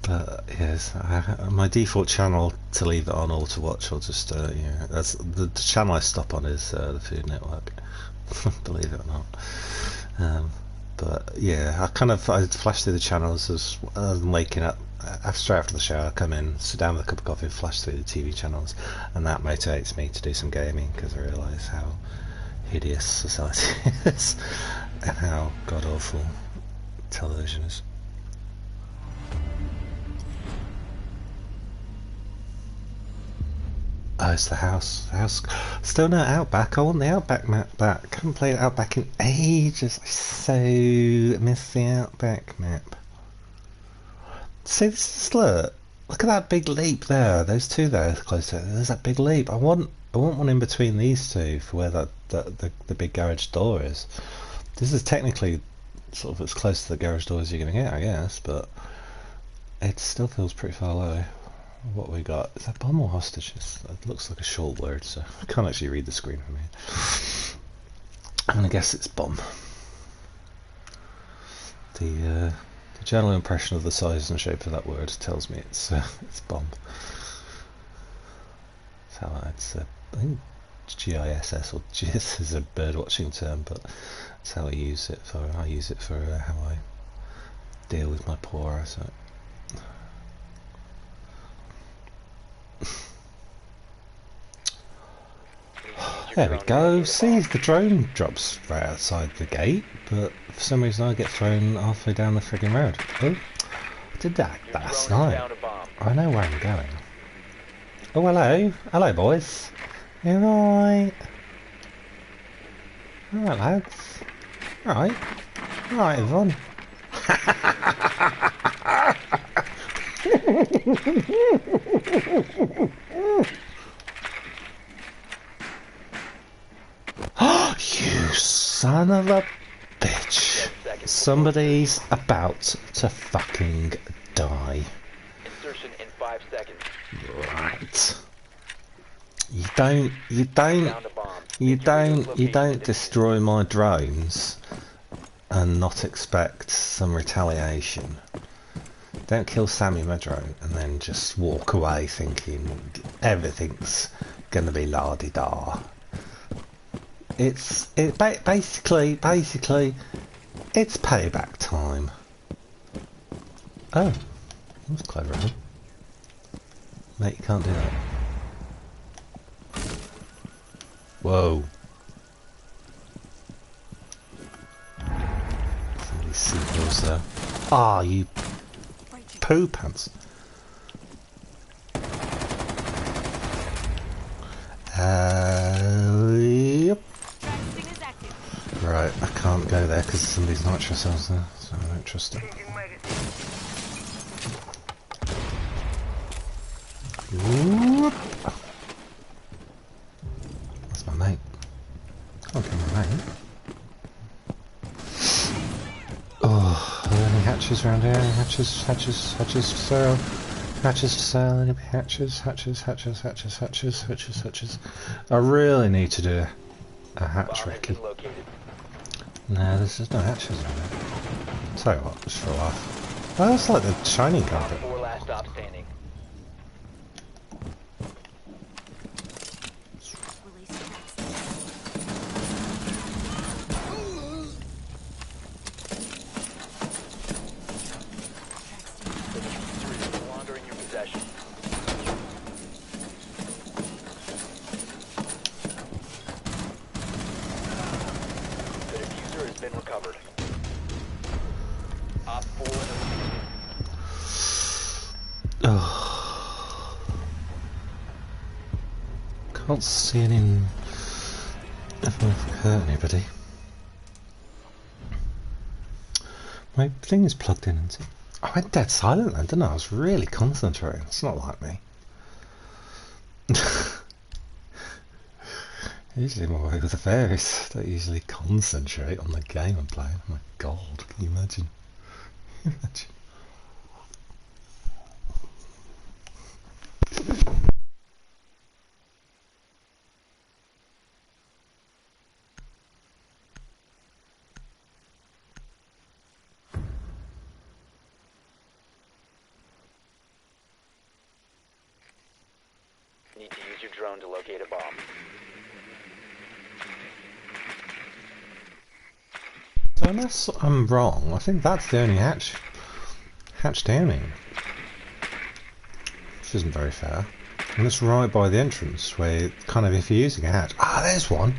But yes, my default channel to leave it on or to watch, or just yeah, that's the channel I stop on is the Food Network. Believe it or not. But yeah, I flash through the channels as I'm waking up. Straight after the shower, I come in, sit down with a cup of coffee, and flash through the TV channels, and that motivates me to do some gaming because I realise how hideous society is and how god awful television is. Oh, it's the house. The house. Still no Outback. I want the Outback map back. Haven't played Outback in ages. I so miss the Outback map. See, this is look at that big leap there. Those two there close to it. There's that big leap. I want one in between these two for where the big garage door is. This is technically sort of as close to the garage door as you're going to get, I guess, but it still feels pretty far away. What we got? Is that bomb or hostages? It looks like a short word, so I can't actually read the screen from here. I'm going to guess it's bomb. The general impression of the size and shape of that word tells me it's bomb. That's how I think GISS or GIS is a bird watching term, but that's how I use it for. I use it for how I deal with my poor eyesight. There we go. See, the drone drops right outside the gate, but for some reason I get thrown halfway down the friggin' road. Oh, I did that last night. I know where I'm going. Oh, hello. Hello, boys. You alright? Alright, lads. Alright. Alright, everyone. You son of a bitch. Somebody's about to fucking die. Insertion in 5 seconds. Right. You don't destroy my drones and not expect some retaliation. Don't kill Sammy my drone and then just walk away thinking everything's gonna be la-di-da. Basically it's payback time. Oh, that was clever of him. Mate, you can't do that. Whoa. Somebody's sequels there. Ah, you poo pants. Yep. Right, I can't go there because somebody's nitro cells there, so I don't trust it. Whoop. That's my mate. Can't kill my mate. Oh. hatches around here? Hatches for sale. Hatches for sale. Any hatches? Hatches. I really need to do a hatch Bomb has recce. been located. No, there's just no hatches around here. Tell you what, just for a laugh. Oh, that's like the shiny Op carpet. 4 last stop standing. The diffuser is no longer in your possession. The diffuser has been recovered. Op 4 eliminated. Oh. Can't see any. If I've hurt anybody. My thing is plugged in. Isn't it? I went dead silent then, didn't I? I was really concentrating. It's not like me. Usually my way with the fairies. Don't usually concentrate on the game I'm playing. Oh my god, can you imagine? Imagine. Need to use your drone to locate a bomb. So unless I'm wrong, I think that's the only hatch down here. Which isn't very fair. And it's right by the entrance where kind of if you're using a hatch. Ah, there's one!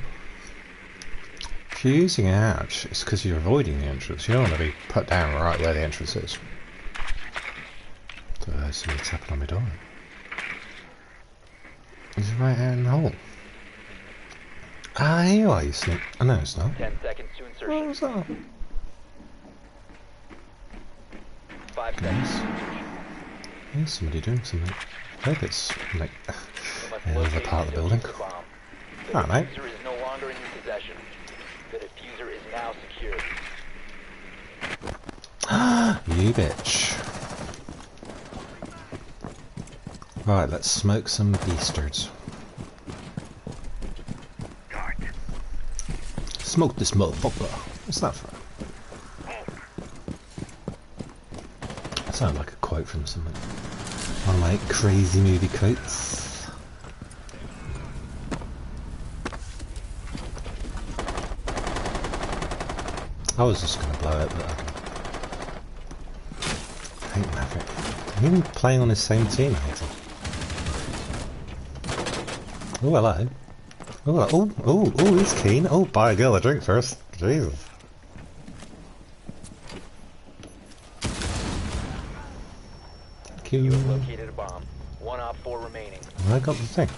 If you're using a hatch, it's because you're avoiding the entrance. You don't want to be put down right where the entrance is. So there's somebody tapping on my door. Is it right out in the hole? Ah, here you are, you sneak. Oh, no, it's not. 10 seconds to What insertion. was that? 5 seconds. There's somebody doing something. I hope it's like You must the other locate part of the and building. defuse the bomb. The Ah, mate. diffuser is no longer in your possession. The diffuser is now secured. You bitch. Right, let's smoke some beastards. Smoke this motherfucker. What's that for? That sounded like a quote from something. One of my crazy movie quotes. I was just going to blow it, but I hate Maverick. Are you even playing on the same team, Hazel? Oh, hello. Oh, he's keen. Oh, buy a girl a drink first. Jesus. Thank you. You have located a bomb. One op 4 remaining. I got the thing.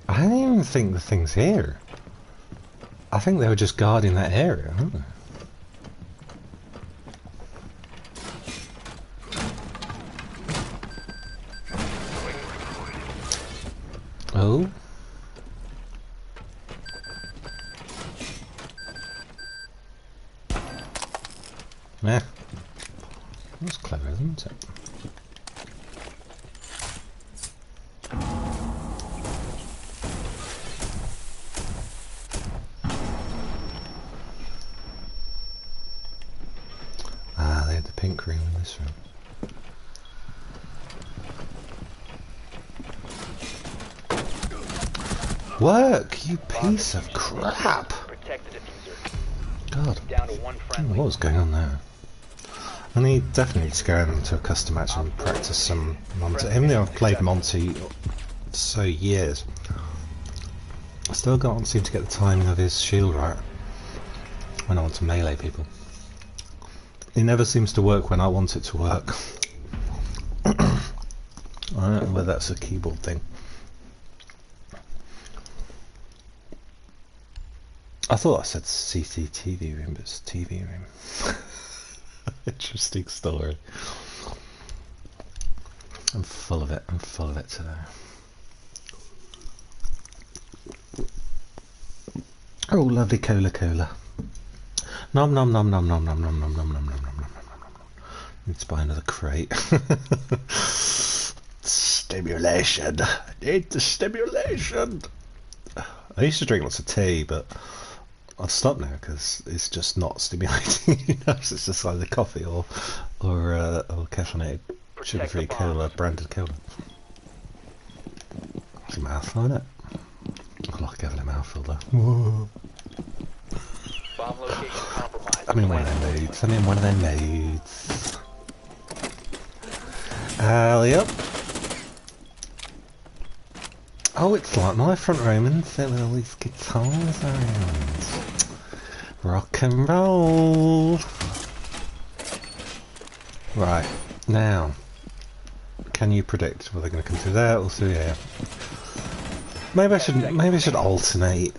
I don't even think the thing's here. I think they were just guarding that area, aren't they? Oh. Yeah. That's clever, isn't it? Ah, they had the pink room in this room. Work, you piece of crap! Protect the diffuser. God, Down to one I don't know friendly. what was going on there. I need definitely to go into a custom match and practice some Monty. Even though I've played Monty so years, I still can't seem to get the timing of his shield right when I want to melee people. It never seems to work when I want it to work. I don't know whether that's a keyboard thing. I thought I said CCTV room, but it's TV room. Interesting story. I'm full of it. I'm full of it today. Oh, lovely cola. Nom nom nom nom nom nom nom nom nom nom nom nom nom nom. Need to buy another crate. Stimulation. I need the stimulation. I used to drink lots of tea, but I've stopped now because it's just not stimulating enough. It's just either coffee or caffeinated sugar-free cola, branded cola. It's a mouthful, isn't it? I like having a mouthful though. Whoa. Bomb location compromised. I'm in one of them moods. I'm in one of them moods. Yep. Oh, it's like my front room, and there with all these guitars around. Rock and roll. Right, now, can you predict whether they're going to come through there or through here? Maybe I should alternate,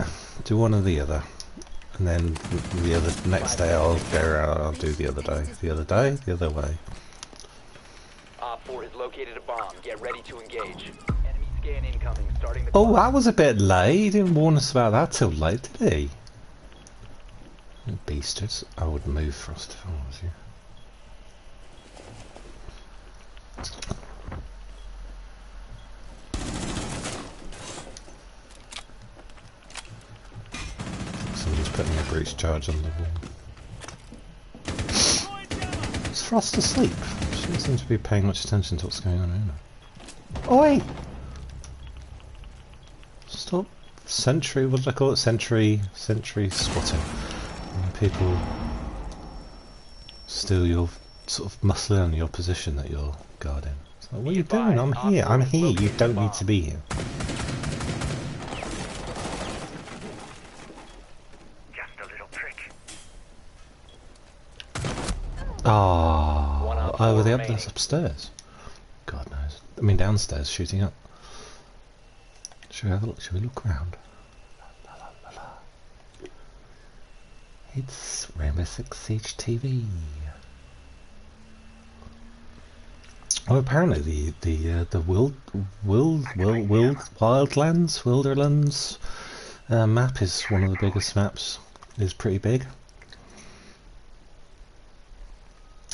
do one or the other, and then the next day I'll go around. I'll do the other day, the other way. Op 4 has located a bomb. Get ready to engage. Enemy scan incoming. Starting the Oh, clock. that was a bit late. He didn't warn us about that till late, did he? Beastards. I would move Frost if I was you. Somebody's putting a breach charge on the wall. Is Frost asleep? She doesn't seem to be paying much attention to what's going on here. Oi! Stop. Sentry, what did I call it? Sentry squatting. When people steal your sort of muscle in your position that you're guarding. It's like, what are you doing? I'm here. You don't need to be here. Just a little trick. Oh, were they up there upstairs? God knows. I mean downstairs shooting up. Should we have a look? Should we look around? La, la, la, la. It's Rainbow Six Siege TV. Oh, apparently the Wildlands map is one of the biggest maps. It's pretty big.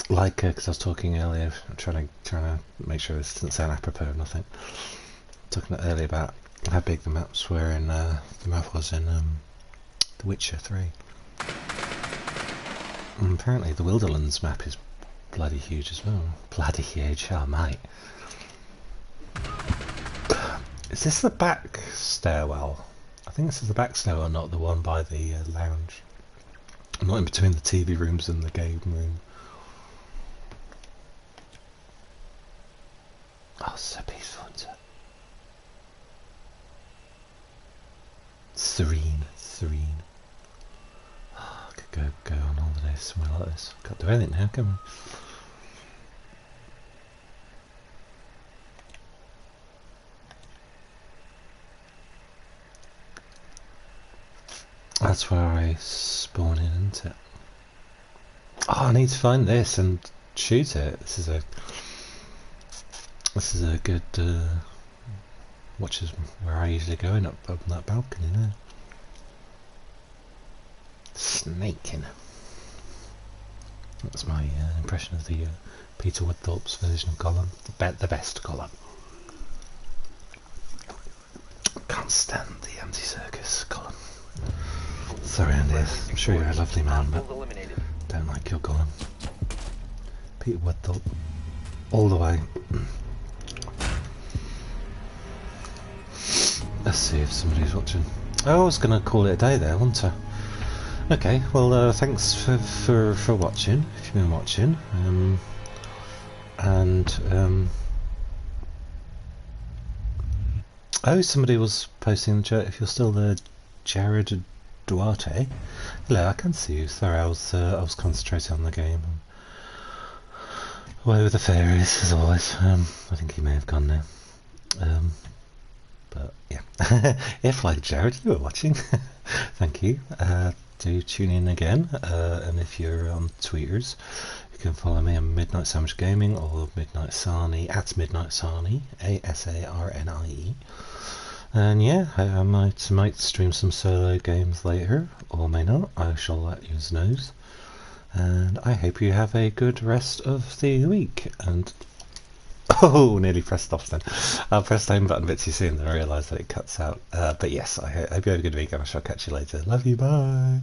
Like, because I was talking earlier, I'm trying to make sure this doesn't sound apropos or nothing. Talking earlier about how big the maps were in the map was in The Witcher 3. And apparently the Wildlands map is bloody huge as well. Bloody huge, oh mate. Is this the back stairwell? I think this is the back stairwell, not the one by the lounge. Not in between the TV rooms and the game room. Oh, so peaceful, isn't it? Serene. Oh, I could go on holiday somewhere like this. Can't do anything now, can we? That's where I spawn in, isn't it? Oh, I need to find this and shoot it. This is a good watch is where I usually go in up on that balcony now. Snaking. That's my impression of the Peter Woodthorpe's version of Gollum. The best Gollum. Can't stand the anti-circus Gollum. Sorry Andy, I'm sure you're a lovely man, but don't like your Gollum. Peter Woodthorpe. All the way. Let's see if somebody's watching. Oh, I was going to call it a day there, wasn't I? Okay, well, thanks for watching, if you've been watching. Oh, somebody was posting in the chat, if you're still there, Jared Duarte. Hello, I can see you. Sorry, I was concentrating on the game. Away with the fairies, as always. I think he may have gone now. But yeah, if like Jared, you were watching, thank you. Do tune in again, and if you're on tweeters, you can follow me on Midnight Sandwich Gaming or Midnight Sarnie at Midnight Sarnie, ASARNIE. And yeah, I might stream some solo games later, or may not. I shall let you know. And I hope you have a good rest of the week. And oh, nearly pressed off then. I'll press the home button a bit too soon, then I realised that it cuts out. But yes, I hope you have a good week, and I shall catch you later. Love you, bye.